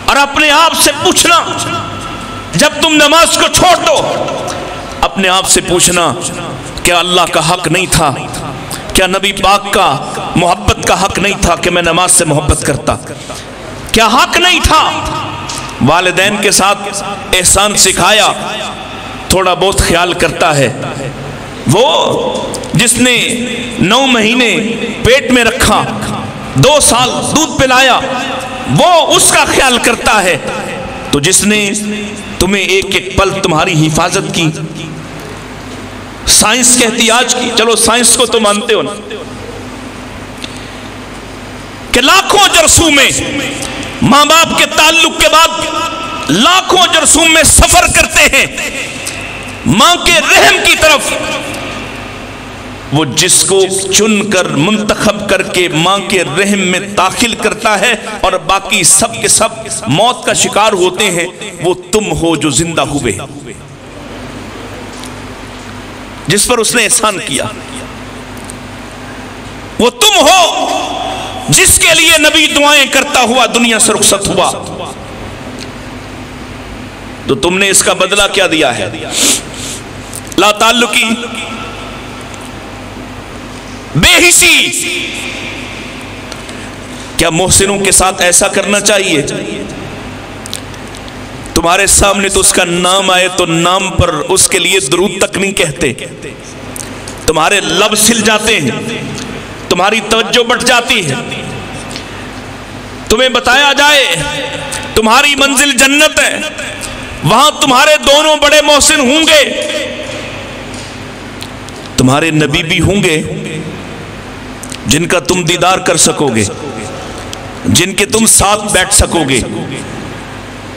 اور اپنے آپ سے پوچھنا، جب تم نماز کو چھوڑ دو، اپنے آپ سے پوچھنا، کیا اللہ کا حق نہیں تھا؟ کیا نبی پاک کا محبت کا حق نہیں تھا کہ میں نماز سے محبت کرتا؟ کیا حق نہیں تھا؟ والدین کے ساتھ احسان سکھایا، تھوڑا بہت خیال کرتا ہے، وہ جس نے 9 مہینے پیٹ میں رکھا، 2 سال دودھ پلایا، وہ اس کا خیال کرتا ہے۔ تو جس نے تمہیں ایک ایک پل تمہاری حفاظت کی، سائنس کے احتیاج کی، چلو سائنس کو تو مانتے ہو نا، کہ لاکھوں جرسوں میں ماں باپ کے تعلق کے بعد لاکھوں جرسوں میں سفر کرتے ہیں ماں کے رحم کی طرف، وہ جس کو چن کر منتخب کر کے ماں کے رحم میں داخل کرتا ہے اور باقی سب کے سب موت کا شکار ہوتے ہیں، وہ تم ہو جو زندہ ہوئے، جس پر اس نے احسان کیا، وہ تم ہو جس کے لیے نبی دعائیں کرتا ہوا دنیا سے رخصت ہوا۔ تو تم نے اس کا بدلہ کیا دیا ہے؟ لا تعلقی، بے حسی۔ کیا محسنوں کے ساتھ ایسا کرنا چاہیے؟ تمہارے سامنے تو اس کا نام آئے تو نام پر اس کے لیے درود تک نہیں کہتے، تمہارے لب سل جاتے ہیں، تمہاری توجہ بٹ جاتی ہے، تمہیں بتایا جائے تمہاری منزل جنت ہے، وہاں تمہارے دونوں بڑے محسن ہوں گے، تمہارے نبی بھی ہوں گے جن کا تم دیدار کر سکو گے، جن کے تم ساتھ بیٹھ سکو گے،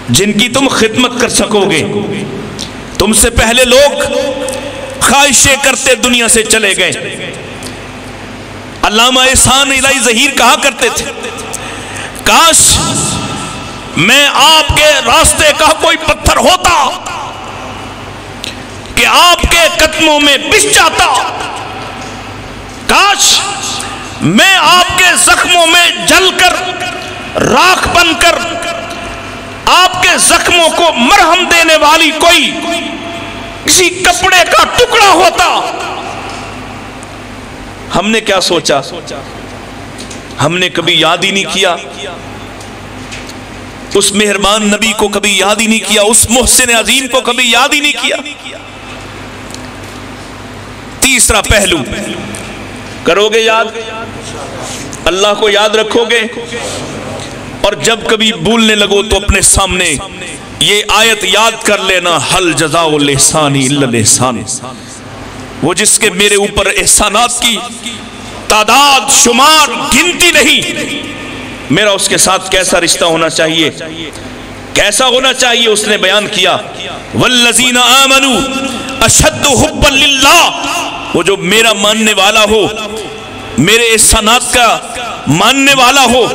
جن کی تم خدمت کر سکو گے۔ تم سے پہلے لوگ خواہشیں کرتے دنیا سے چلے گئے۔ علامہ احسان الہی ظہیر کہا کرتے تھے، کاش میں آپ کے راستے کا کوئی پتھر ہوتا کہ آپ کے قدموں میں بچ جاتا، کاش میں آپ کے زخموں میں جل کر راکھ بن کر آپ کے زخموں کو مرہم دینے والی کوئی کسی کپڑے کا ٹکڑا ہوتا۔ ہم نے کیا سوچا؟ ہم نے کبھی یاد ہی نہیں کیا اس مہربان نبی کو، کبھی یاد ہی نہیں کیا اس محسن عظیم کو، کبھی یاد ہی نہیں کیا۔ تیسرا پہلو، کرو گے یاد، اللہ کو یاد رکھو گے، اور جب کبھی بھولنے لگو تو اپنے سامنے یہ آیت یاد کر لینا، حل جزاء الاحسان الا الاحسان، وہ جس کے میرے اوپر احسانات کی تعداد شمار گنتی نہیں، میرا اس کے ساتھ کیسا رشتہ ہونا چاہیے، کیسا ہونا چاہیے، اس نے بیان کیا، والذین آمنوا اشد حبا للہ، وہ جو میرا ماننے والا ہو، میرے احسانات کا ماننے والا ہو،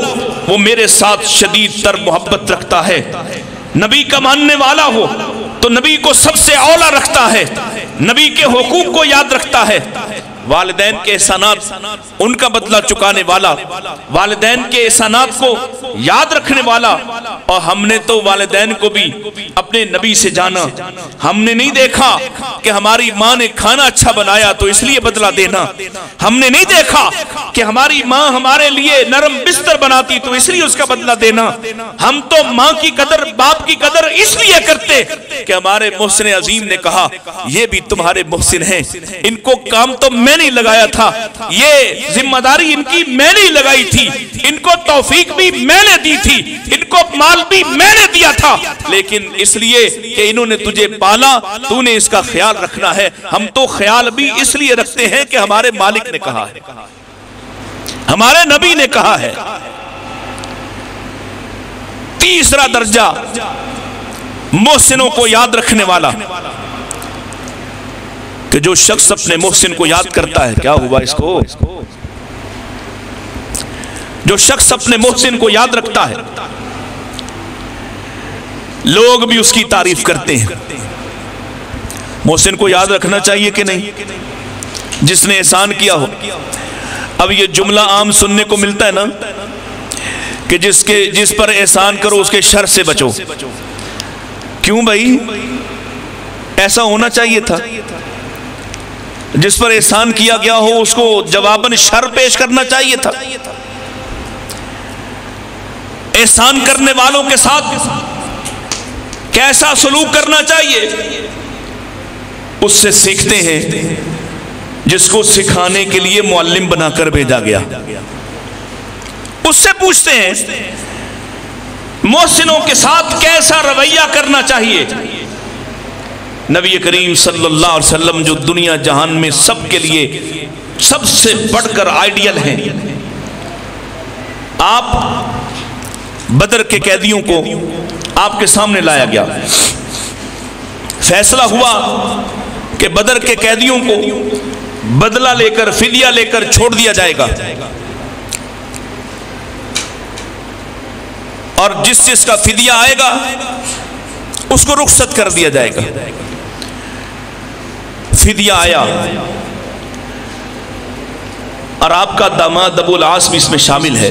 وہ میرے ساتھ شدید تر محبت رکھتا ہے۔ نبی کا ماننے والا ہو تو نبی کو سب سے اولا رکھتا ہے، نبی کے حقوق کو یاد رکھتا ہے، والدین کے احسانات ان کا بدلہ چکانے والا، والدین کے احسانات کو یاد رکھنے والا۔ اور ہم نے تو والدین کو بھی اپنے نبی سے جانا، ہم نے نہیں دیکھا کہ ہماری ماں نے کھانا اچھا بنایا تو اس لیے بدلہ دینا، ہم نے نہیں دیکھا کہ ہماری ماں ہمارے لیے نرم بستر بناتی تو اس لیے اس کا بدلہ دینا، ہم تو ماں کی قدر، باپ کی قدر اس لیے کرتے کہ ہمارے محسن عظیم نے کہا یہ بھی تمہارے محسن ہیں، ان کو کام تو میں نہیں لگایا تھا، یہ ذمہ داری ان کی میں نہیں لگائی تھی، ان کو توفیق بھی میں نے دی تھی، ان کو مال بھی میں نے دیا تھا، لیکن اس لیے کہ انہوں نے تجھے پالا تو نے اس کا خیال رکھنا ہے۔ ہم تو خیال بھی اس لیے رکھتے ہیں کہ ہمارے مالک نے کہا ہے، ہمارے نبی نے کہا ہے۔ تیسرا درجہ محسنوں کو یاد رکھنے والا، کہ جو شخص اپنے محسن کو یاد کرتا ہے، کیا ہوا اس کو؟ جو شخص اپنے محسن کو یاد رکھتا ہے لوگ بھی اس کی تعریف کرتے ہیں۔ محسن کو یاد رکھنا چاہیے کہ نہیں؟ جس نے احسان کیا ہو۔ اب یہ جملہ عام سننے کو ملتا ہے نا کہ جس پر احسان کرو اس کے شر سے بچو۔ کیوں بھائی؟ ایسا ہونا چاہیے تھا، جس پر احسان کیا گیا ہو اس کو جواباً شر پیش کرنا چاہیے تھا۔ احسان کرنے والوں کے ساتھ کیسا سلوک کرنا چاہیے اس سے سیکھتے ہیں جس کو سکھانے کے لیے معلم بنا کر بھیجا گیا، اس سے پوچھتے ہیں محسنوں کے ساتھ کیسا رویہ کرنا چاہیے؟ نبی کریم صلی اللہ علیہ وسلم جو دنیا جہان میں سب کے لیے سب سے بڑھ کر آئیڈیل ہیں، آپ بدر کے قیدیوں کو آپ کے سامنے لایا گیا، فیصلہ ہوا کہ بدر کے قیدیوں کو بدلہ لے کر فدیہ لے کر چھوڑ دیا جائے گا، اور جس کا فدیہ آئے گا اس کو رخصت کر دیا جائے گا۔ فدیہ آیا اور آپ کا داماد ابو العاص بھی اس میں شامل ہے،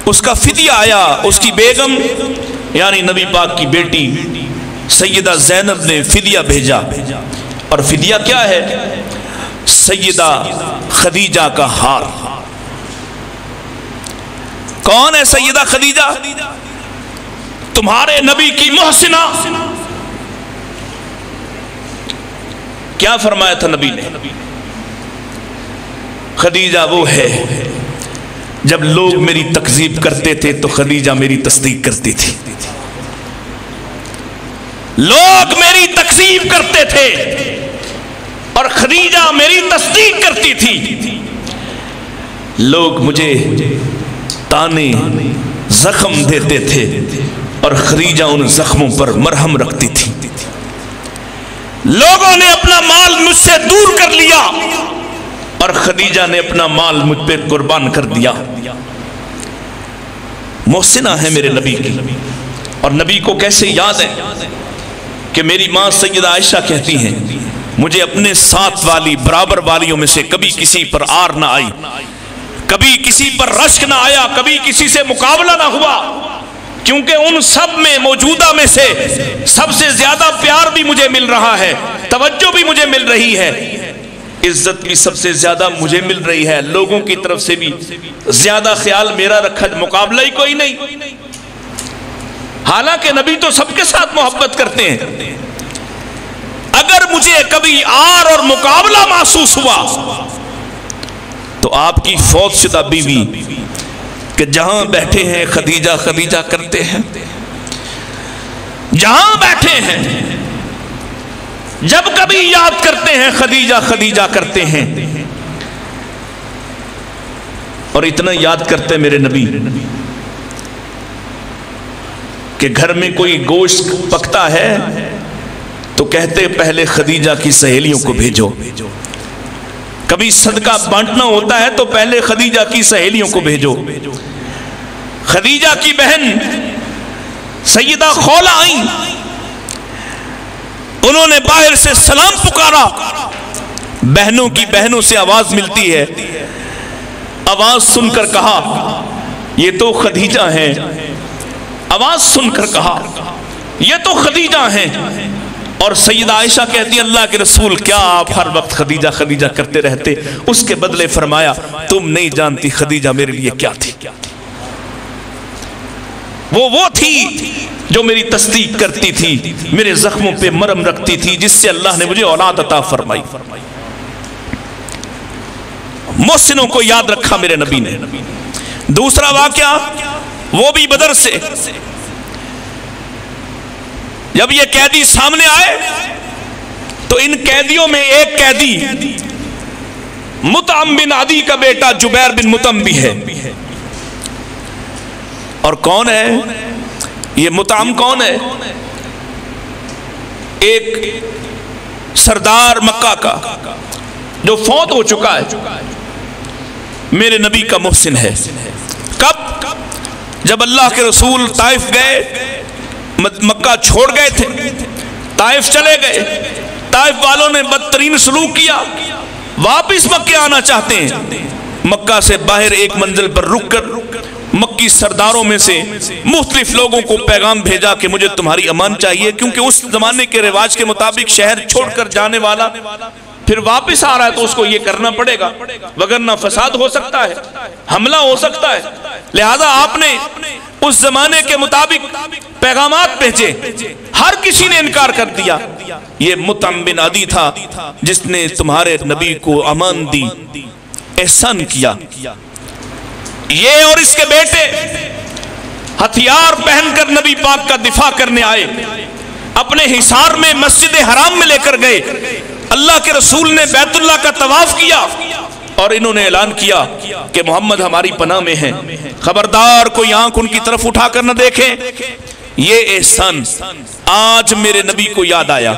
اس کا فدیہ آیا، اس کی بیگم یعنی نبی پاک کی بیٹی سیدہ زینب نے فدیہ بھیجا، اور فدیہ کیا ہے؟ سیدہ خدیجہ کا ہار۔ کون ہے سیدہ خدیجہ؟ تمہارے نبی کی محسنہ۔ کیا فرمایا تھا نبی نے؟ خدیجہ وہ ہے جب لوگ میری تکذیب کرتے تھے تو خدیجہ میری تصدیق کرتی تھی، لوگ میری تکذیب کرتے تھے اور خدیجہ میری تصدیق کرتی تھی، لوگ مجھے تانے زخم دیتے تھے اور خدیجہ ان زخموں پر مرہم رکھتی تھی، لوگوں نے اپنا مال مجھ سے دور کر لیا اور خدیجہ نے اپنا مال مجھ پہ قربان کر دیا۔ محسنہ ہے میرے نبی کی، اور نبی کو کیسے یاد ہے کہ میری ماں سیدہ عائشہ کہتی ہیں مجھے اپنے ساتھ والی برابر والیوں میں سے کبھی کسی پر آر نہ آئی، کبھی کسی پر رشک نہ آیا، کبھی کسی سے مقابلہ نہ ہوا، کیونکہ ان سب میں موجودہ میں سے سب سے زیادہ پیار بھی مجھے مل رہا ہے، توجہ بھی مجھے مل رہی ہے، عزت بھی سب سے زیادہ مجھے مل رہی ہے، لوگوں کی طرف سے بھی زیادہ خیال میرا رکھا، مقابلہ ہی کوئی نہیں۔ حالانکہ نبی تو سب کے ساتھ محبت کرتے ہیں، اگر مجھے کبھی آر اور مقابلہ محسوس ہوا تو آپ کی فوت شدہ بیوی کہ جہاں بیٹھے ہیں خدیجہ خدیجہ کرتے ہیں، جہاں بیٹھے ہیں جب کبھی یاد کرتے ہیں خدیجہ خدیجہ کرتے ہیں، اور اتنا یاد کرتے میرے نبی کہ گھر میں کوئی گوشت پکتا ہے تو کہتے پہلے خدیجہ کی سہیلیوں کو بھیجو، کبھی صدقہ بانٹنا ہوتا ہے تو پہلے خدیجہ کی سہیلیوں کو بھیجو۔ خدیجہ کی بہن سیدہ خولہ آئیں، انہوں نے باہر سے سلام پکارا، بہنوں کی بہنوں سے آواز ملتی ہے، آواز سن کر کہا یہ تو خدیجہ ہیں، آواز سن کر کہا یہ تو خدیجہ ہیں، اور سیدہ عائشہ کہتی اللہ کے رسول کیا آپ ہر وقت خدیجہ خدیجہ کرتے رہتے؟ اس کے بدلے فرمایا تم نہیں جانتی خدیجہ میرے لیے کیا تھی، وہ تھی جو میری تصدیق کرتی تھی، میرے زخموں پہ مرہم رکھتی تھی، جس سے اللہ نے مجھے اولاد عطا فرمائی۔ محسنوں کو یاد رکھا میرے نبی نے۔ دوسرا واقعہ وہ بھی بدر سے، جب یہ قیدی سامنے آئے تو ان قیدیوں میں ایک قیدی مطعم بن عدی کا بیٹا جبیر بن مطعم بھی ہے۔ اور کون ہے یہ مطعم؟ کون ہے؟ ایک سردار مکہ کا جو فوت ہو چکا ہے، میرے نبی کا محسن ہے۔ کب؟ جب اللہ کے رسول طائف گئے، مکہ چھوڑ گئے تھے، طائف چلے گئے، طائف والوں نے بدترین سلوک کیا، واپس مکہ آنا چاہتے ہیں، مکہ سے باہر ایک منزل پر رک کر مکی سرداروں میں سے مختلف لوگوں کو پیغام بھیجا کہ مجھے تمہاری امان چاہیے، کیونکہ اس زمانے کے رواج کے مطابق شہر چھوڑ کر جانے والا پھر واپس آ رہا ہے تو اس کو یہ کرنا پڑے گا، وگرنہ فساد ہو سکتا ہے، حملہ ہو سکتا ہے۔ لہذا آپ نے اس زمانے کے مطابق پیغامات بھیجے، ہر کسی نے انکار کر دیا۔ یہ مطعم بن عدی تھا جس نے تمہارے نبی کو امان دی، احسان کیا۔ یہ اور اس کے بیٹے ہتھیار پہن کر نبی پاک کا دفاع کرنے آئے، اپنے حصار میں مسجد حرام میں لے کر گئے۔ اللہ کے رسول نے بیت اللہ کا طواف کیا اور انہوں نے اعلان کیا کہ محمد ہماری پناہ میں ہیں، خبردار کوئی آنکھ ان کی طرف اٹھا کر نہ دیکھے۔ یہ احسان آج میرے نبی کو یاد آیا۔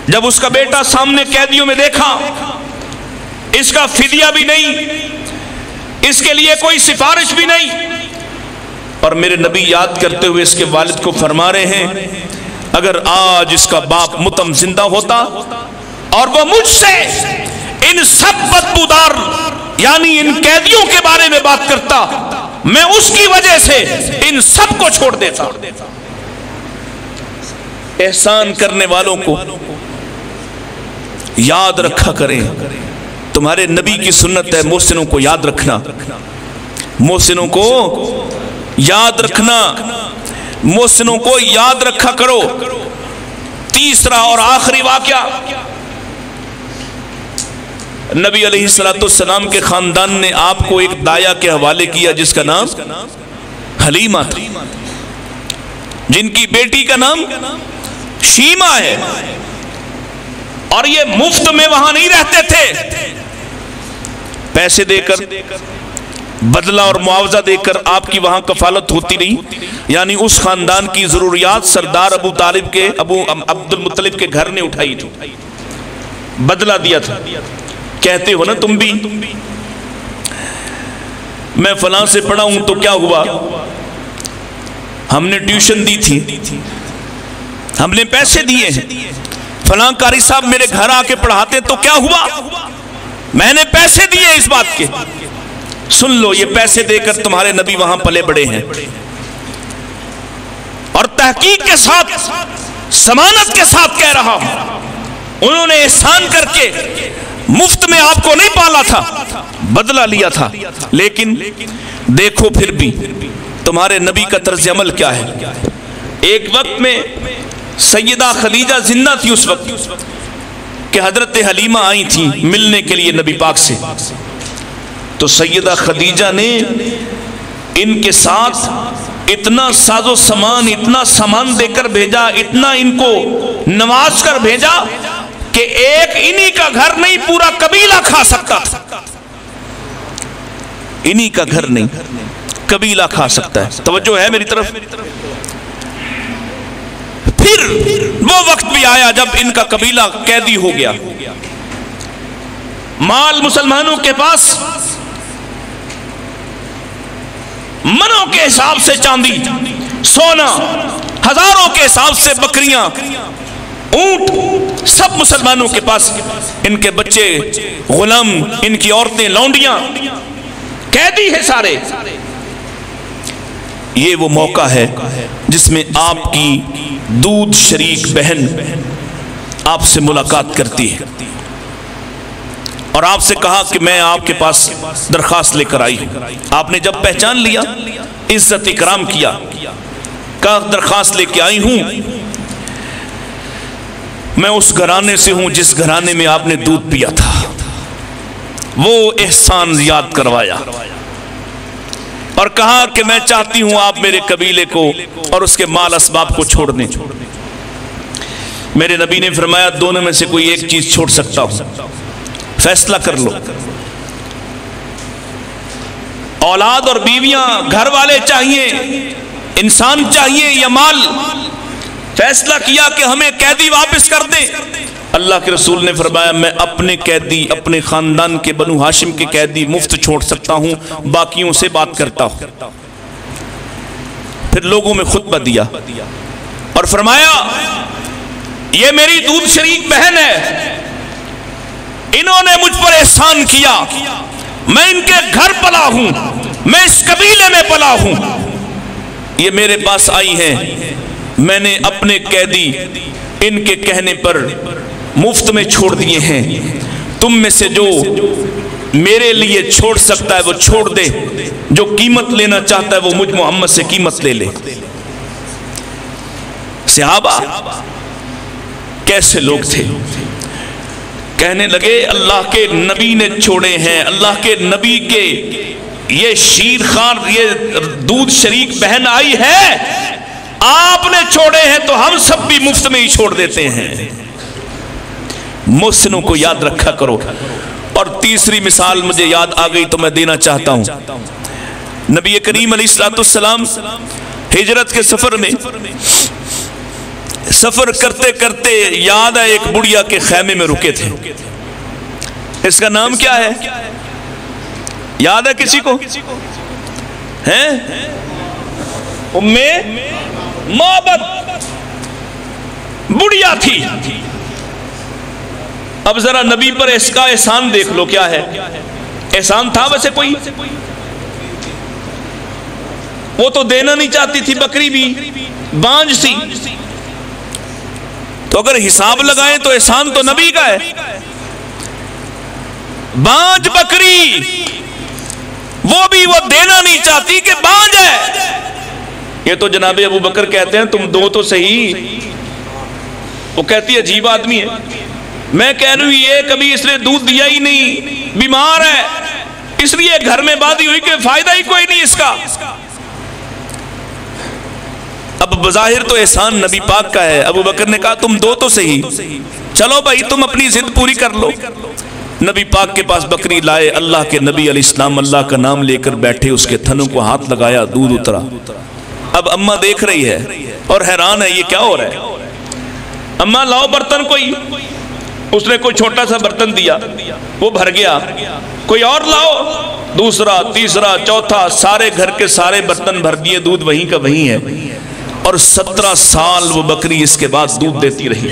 جب اس کا بیٹا سامنے قیدیوں میں دیکھا، اس کا فدیہ بھی نہیں، اس کے لیے کوئی سفارش بھی نہیں، اور میرے نبی یاد کرتے ہوئے اس کے والد کو فرما رہے ہیں، اگر آج اس کا باپ مطعم زندہ ہوتا اور وہ مجھ سے ان سب بدبودار یعنی ان قیدیوں کے بارے میں بات کرتا، میں اس کی وجہ سے ان سب کو چھوڑ دیتا۔ احسان کرنے والوں کو یاد رکھا کریں، تمہارے نبی کی سنت ہے محسنوں کو یاد رکھنا، محسنوں کو یاد رکھنا، محسنوں کو یاد رکھا کرو۔ تیسرا اور آخری واقعہ، نبی علیہ السلام کے خاندان نے آپ کو ایک دایا کے حوالے کیا جس کا نام حلیمہ تھا، جن کی بیٹی کا نام شیمہ ہے، اور یہ مفت میں وہاں نہیں رہتے تھے، پیسے دے کر، بدلہ اور معاوضہ دے کر آپ کی وہاں کفالت ہوتی نہیں، یعنی اس خاندان کی ضروریات سردار ابو طالب کے ابو عبد المطلب کے گھر نے اٹھائی تھی، بدلہ دیا تھا۔ کہتے ہو نا تم بھی، میں فلاں سے پڑھا ہوں تو کیا ہوا، ہم نے ٹیوشن دی تھی، ہم نے پیسے دیے ہیں، فلاں قاری صاحب میرے گھر آ کے پڑھاتے تو کیا ہوا، میں نے پیسے دیے اس بات کے۔ سن لو، یہ پیسے دے کر تمہارے نبی وہاں پلے بڑے ہیں، اور تحقیق کے ساتھ، ضمانت کے ساتھ کہہ رہا ہوں، انہوں نے احسان کر کے مفت میں آپ کو نہیں پالا تھا، بدلہ لیا تھا، لیکن دیکھو پھر بھی تمہارے نبی کا طرز عمل کیا ہے۔ ایک وقت میں سیدہ خدیجہ زندہ تھی، اس وقت کہ حضرت حلیمہ آئی تھی ملنے کے لیے نبی پاک سے، تو سیدہ خدیجہ نے ان کے ساتھ اتنا ساز و سامان، اتنا سامان دے کر بھیجا، اتنا ان کو نواز کر بھیجا کہ ایک انہی کا گھر نہیں، پورا قبیلہ کھا سکتا تھا۔ انہی کا گھر نہیں، قبیلہ کھا سکتا ہے۔ توجہ ہے میری طرف؟ پھر وہ وقت بھی آیا جب ان کا قبیلہ قیدی ہو گیا، مال مسلمانوں کے پاس منوں کے حساب سے چاندی، سونا، ہزاروں کے حساب سے بکریاں، اونٹ، سب مسلمانوں کے پاس، ان کے بچے غلام، ان کی عورتیں لونڈیاں، قیدی ہے سارے۔ یہ وہ موقع ہے جس میں آپ کی دودھ شریک بہن آپ سے ملاقات کرتی ہے اور آپ سے کہا کہ میں آپ کے پاس درخواست لے کر آئی ہوں۔ آپ نے جب پہچان لیا، عزت اکرام کیا، کہا درخواست لے کے آئی ہوں، میں اس گھرانے سے ہوں جس گھرانے میں آپ نے دودھ پیا تھا۔ وہ احسان یاد کروایا اور کہا کہ میں چاہتی ہوں آپ میرے قبیلے کو اور اس کے مال اسباب کو چھوڑ دیں۔ میرے نبی نے فرمایا دونوں میں سے کوئی ایک چیز چھوڑ سکتا ہوں، فیصلہ کر لو۔ اولاد اور بیویاں، گھر والے چاہیے، انسان چاہیے یا مال؟ فیصلہ کیا کہ ہمیں قیدی واپس کر دیں۔ اللہ کے رسول نے فرمایا میں اپنے قیدی، اپنے خاندان کے بنو ہاشم کے قیدی مفت چھوڑ سکتا ہوں، باقیوں سے بات کرتا ہوں۔ پھر لوگوں میں خطبہ دیا اور فرمایا یہ میری دودھ شریک بہن ہے، انہوں نے مجھ پر احسان کیا، میں ان کے گھر پلا ہوں، میں اس قبیلے میں پلا ہوں، یہ میرے پاس آئی ہیں، میں نے اپنے قیدی ان کے کہنے پر مفت میں چھوڑ دیے ہیں، تم میں سے جو میرے لیے چھوڑ سکتا ہے وہ چھوڑ دے، جو قیمت لینا چاہتا ہے وہ مجھ محمد سے قیمت لے لے۔ صحابہ کیسے لوگ تھے؟ کہنے لگے اللہ کے نبی نے چھوڑے ہیں، اللہ کے نبی کے یہ شیر خان، یہ دودھ شریک بہن آئی ہے، آپ نے چھوڑے ہیں تو ہم سب بھی مفت میں ہی چھوڑ دیتے ہیں۔ محسنوں کو یاد رکھا کرو۔ اور تیسری مثال مجھے یاد آ گئی تو میں دینا چاہتا ہوں۔ نبی کریم علیہ السلام ہجرت کے سفر میں سفر کرتے کرتے یاد ہے ایک بڑھیا کے خیمے میں رکے تھے۔ اس کا نام کیا ہے؟ یاد ہے کسی کو؟ ہیں؟ ام معبد بڑھیا تھی۔ اب ذرا نبی پر اس کا احسان دیکھ لو کیا ہے۔ احسان تھا ویسے کوئی؟ وہ تو دینا نہیں چاہتی تھی، بکری بھی بانج سی، تو اگر حساب لگائیں تو احسان تو نبی کا ہے۔ بانج بکری وہ بھی وہ دینا نہیں چاہتی کہ بانج ہے۔ یہ تو جناب ابو بکر کہتے ہیں تم دو تو صحیح۔ وہ کہتی ہے عجیب آدمی ہے، میں کہہ رہی ہوں یہ کبھی اس نے دودھ دیا ہی نہیں، بیمار ہے، اس لیے گھر میں بادی ہوئی کہ فائدہ ہی کوئی نہیں اس کا۔ اب بظاہر تو احسان نبی پاک کا ہے۔ ابو بکر نے کہا تم دو تو صحیح، چلو بھائی تم اپنی ضد پوری کر لو۔ نبی پاک کے پاس بکری لائے، اللہ کے نبی علیہ السلام اللہ کا نام لے کر بیٹھے، اس کے تھنوں کو ہاتھ لگایا، دودھ اترا۔ اب اماں دیکھ رہی ہے اور حیران ہے یہ کیا ہو رہا ہے۔ اماں لاؤ برتن کوئی، اس نے کوئی چھوٹا سا برتن دیا، وہ بھر گیا، کوئی اور لاؤ، دوسرا تیسرا چوتھا، سارے گھر کے سارے برتن بھر دیے، دودھ وہیں کا وہیں ہے۔ اور 17 سال وہ بکری اس کے بعد دودھ دیتی رہی،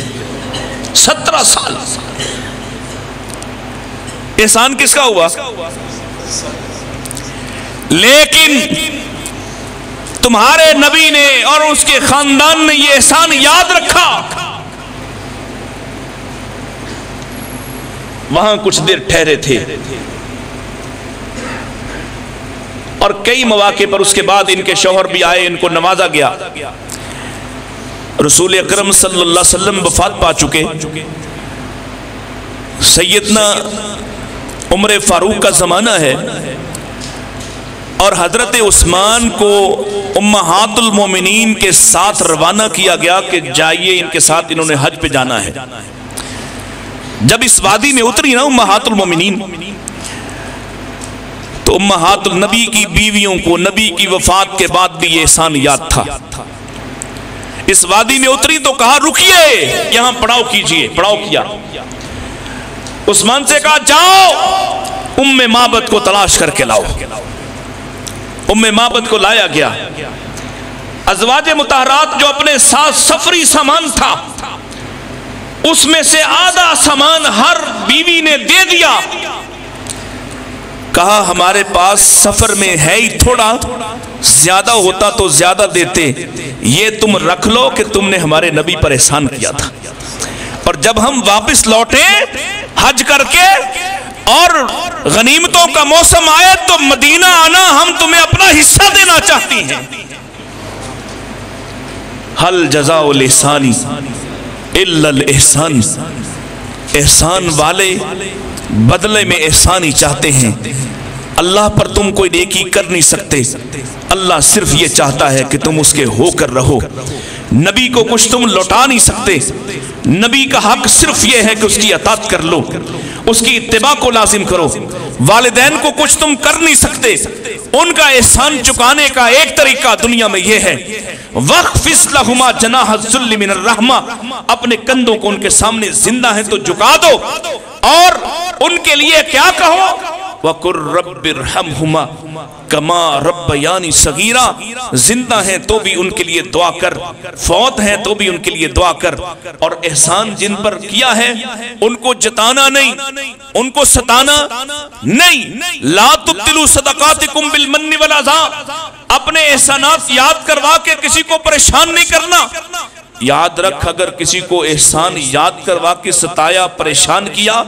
17 سال۔ احسان کس کا ہوا؟ لیکن تمہارے نبی نے اور اس کے خاندان نے یہ احسان یاد رکھا۔ وہاں کچھ دیر ٹھہرے تھے اور کئی مواقع پر اس کے بعد ان کے شوہر بھی آئے، ان کو نوازا گیا۔ رسول اکرم صلی اللہ علیہ وسلم وفات پا چکے، سیدنا عمر فاروق کا زمانہ ہے، اور حضرت عثمان کو امہات المومنین کے ساتھ روانہ کیا گیا کہ جائیے ان کے ساتھ، انہوں نے حج پہ جانا ہے۔ جب اس وادی میں اتری نا امہات المومنین، تو امہات النبی کی بیویوں کو نبی کی وفات کے بعد بھی یہ احسان یاد تھا۔ اس وادی میں اتری تو کہا رکیے یہاں پڑاؤ کیجئے، پڑاؤ کیا۔ عثمان سے کہا جاؤ ام معبد کو تلاش کر کے لاؤ۔ ام معبد کو لایا گیا۔ ازواج مطہرات جو اپنے ساتھ سفری سامان تھا اس میں سے آدھا سامان ہر بیوی نے دے دیا، کہا ہمارے پاس سفر میں ہے ہی تھوڑا، زیادہ ہوتا تو زیادہ دیتے، یہ تم رکھ لو کہ تم نے ہمارے نبی پر احسان کیا تھا، اور جب ہم واپس لوٹے حج کر کے اور غنیمتوں کا موسم آئے تو مدینہ آنا، ہم تمہیں اپنا حصہ دینا چاہتی ہیں۔ حل جزاء الاحسان الا الاحسان، احسان والے بدلے میں احسان ہی چاہتے ہیں۔ اللہ پر تم کوئی نیکی کر نہیں سکتے، اللہ صرف یہ چاہتا ہے کہ تم اس کے ہو کر رہو۔ نبی کو کچھ تم لوٹا نہیں سکتے، نبی کا حق صرف یہ ہے کہ اس کی اطاعت کر لو، اس کی اتباع کو لازم کرو۔ والدین کو کچھ تم کر نہیں سکتے، ان کا احسان چکانے کا ایک طریقہ دنیا میں یہ ہے وَاخْفِضْ لَهُمَا جَنَاحَ الذُّلِّ مِنَ الرَّحْمَةِ، اپنے کندھوں کو ان کے سامنے زندہ ہیں تو جھکا دو، اور ان کے لیے کیا کہو وَقُلْ رَبِّ ارْحَمْهُمَا كَمَا رَبَّيَانِي صَغِيرًا، زندہ ہیں تو بھی ان کے لیے دعا کر، فوت ہیں تو بھی ان کے لیے دعا کر۔ اور احسان جن پر کیا ہے ان کو جتانا نہیں، ان کو ستانا نہیں۔ لا تبطلوا صدقاتکم بالمن والعذاب، اپنے احسانات یاد کروا کے کسی کو پریشان نہیں کرنا۔ یاد رکھ اگر کسی کو احسان یاد کروا کے ستایا پریشان کیا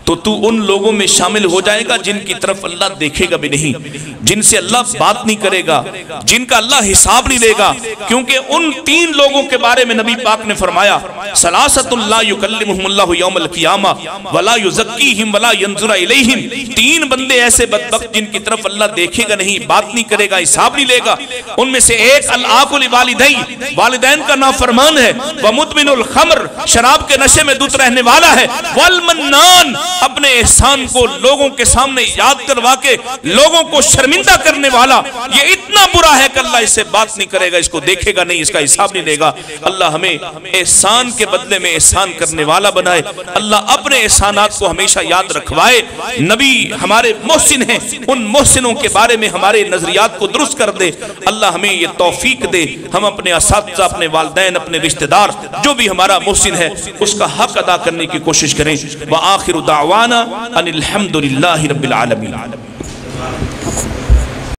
تو تو ان لوگوں میں شامل ہو جائے گا جن کی طرف اللہ دیکھے گا بھی نہیں، جن سے اللہ بات نہیں کرے گا، جن کا اللہ حساب نہیں لے گا، کیونکہ ان 3 لوگوں کے بارے میں نبی پاک نے فرمایا ثلاثۃ لا یکلمہم اللہ یوم القیامہ ولا یزکیہم ولا ینظر الیہم، 3 بندے ایسے بدبخت جن کی طرف اللہ دیکھے گا نہیں، بات نہیں کرے گا، حساب نہیں لے گا۔ ان میں سے ایک العاق لوالدیہ، والدین کا نافرمان ہے، ومدمن الخمر، شراب کے نشے میں دھت رہنے والا ہے، والمنان، اپنے احسان کو لوگوں کے سامنے یاد کروا کے لوگوں کو شرمندہ کرنے والا، یہ اتنا برا ہے کہ اللہ اس سے بات نہیں کرے گا، اس کو دیکھے گا نہیں، اس کا حساب نہیں لے گا۔ اللہ ہمیں احسان کے بدلے میں احسان کرنے والا بنائے، اللہ اپنے احسانات کو ہمیشہ یاد رکھوائے۔ نبی ہمارے محسن ہیں، ان محسنوں کے بارے میں ہمارے نظریات کو درست کر دے، اللہ ہمیں یہ توفیق دے، ہم اپنے اساتذہ، اپنے والدین، اپنے رشتہ دار، جو بھی ہمارا محسن ہے اس کا حق ادا کرنے کی کوشش کریں۔ وآخر دعوانا ان الحمد للہ رب العالمین۔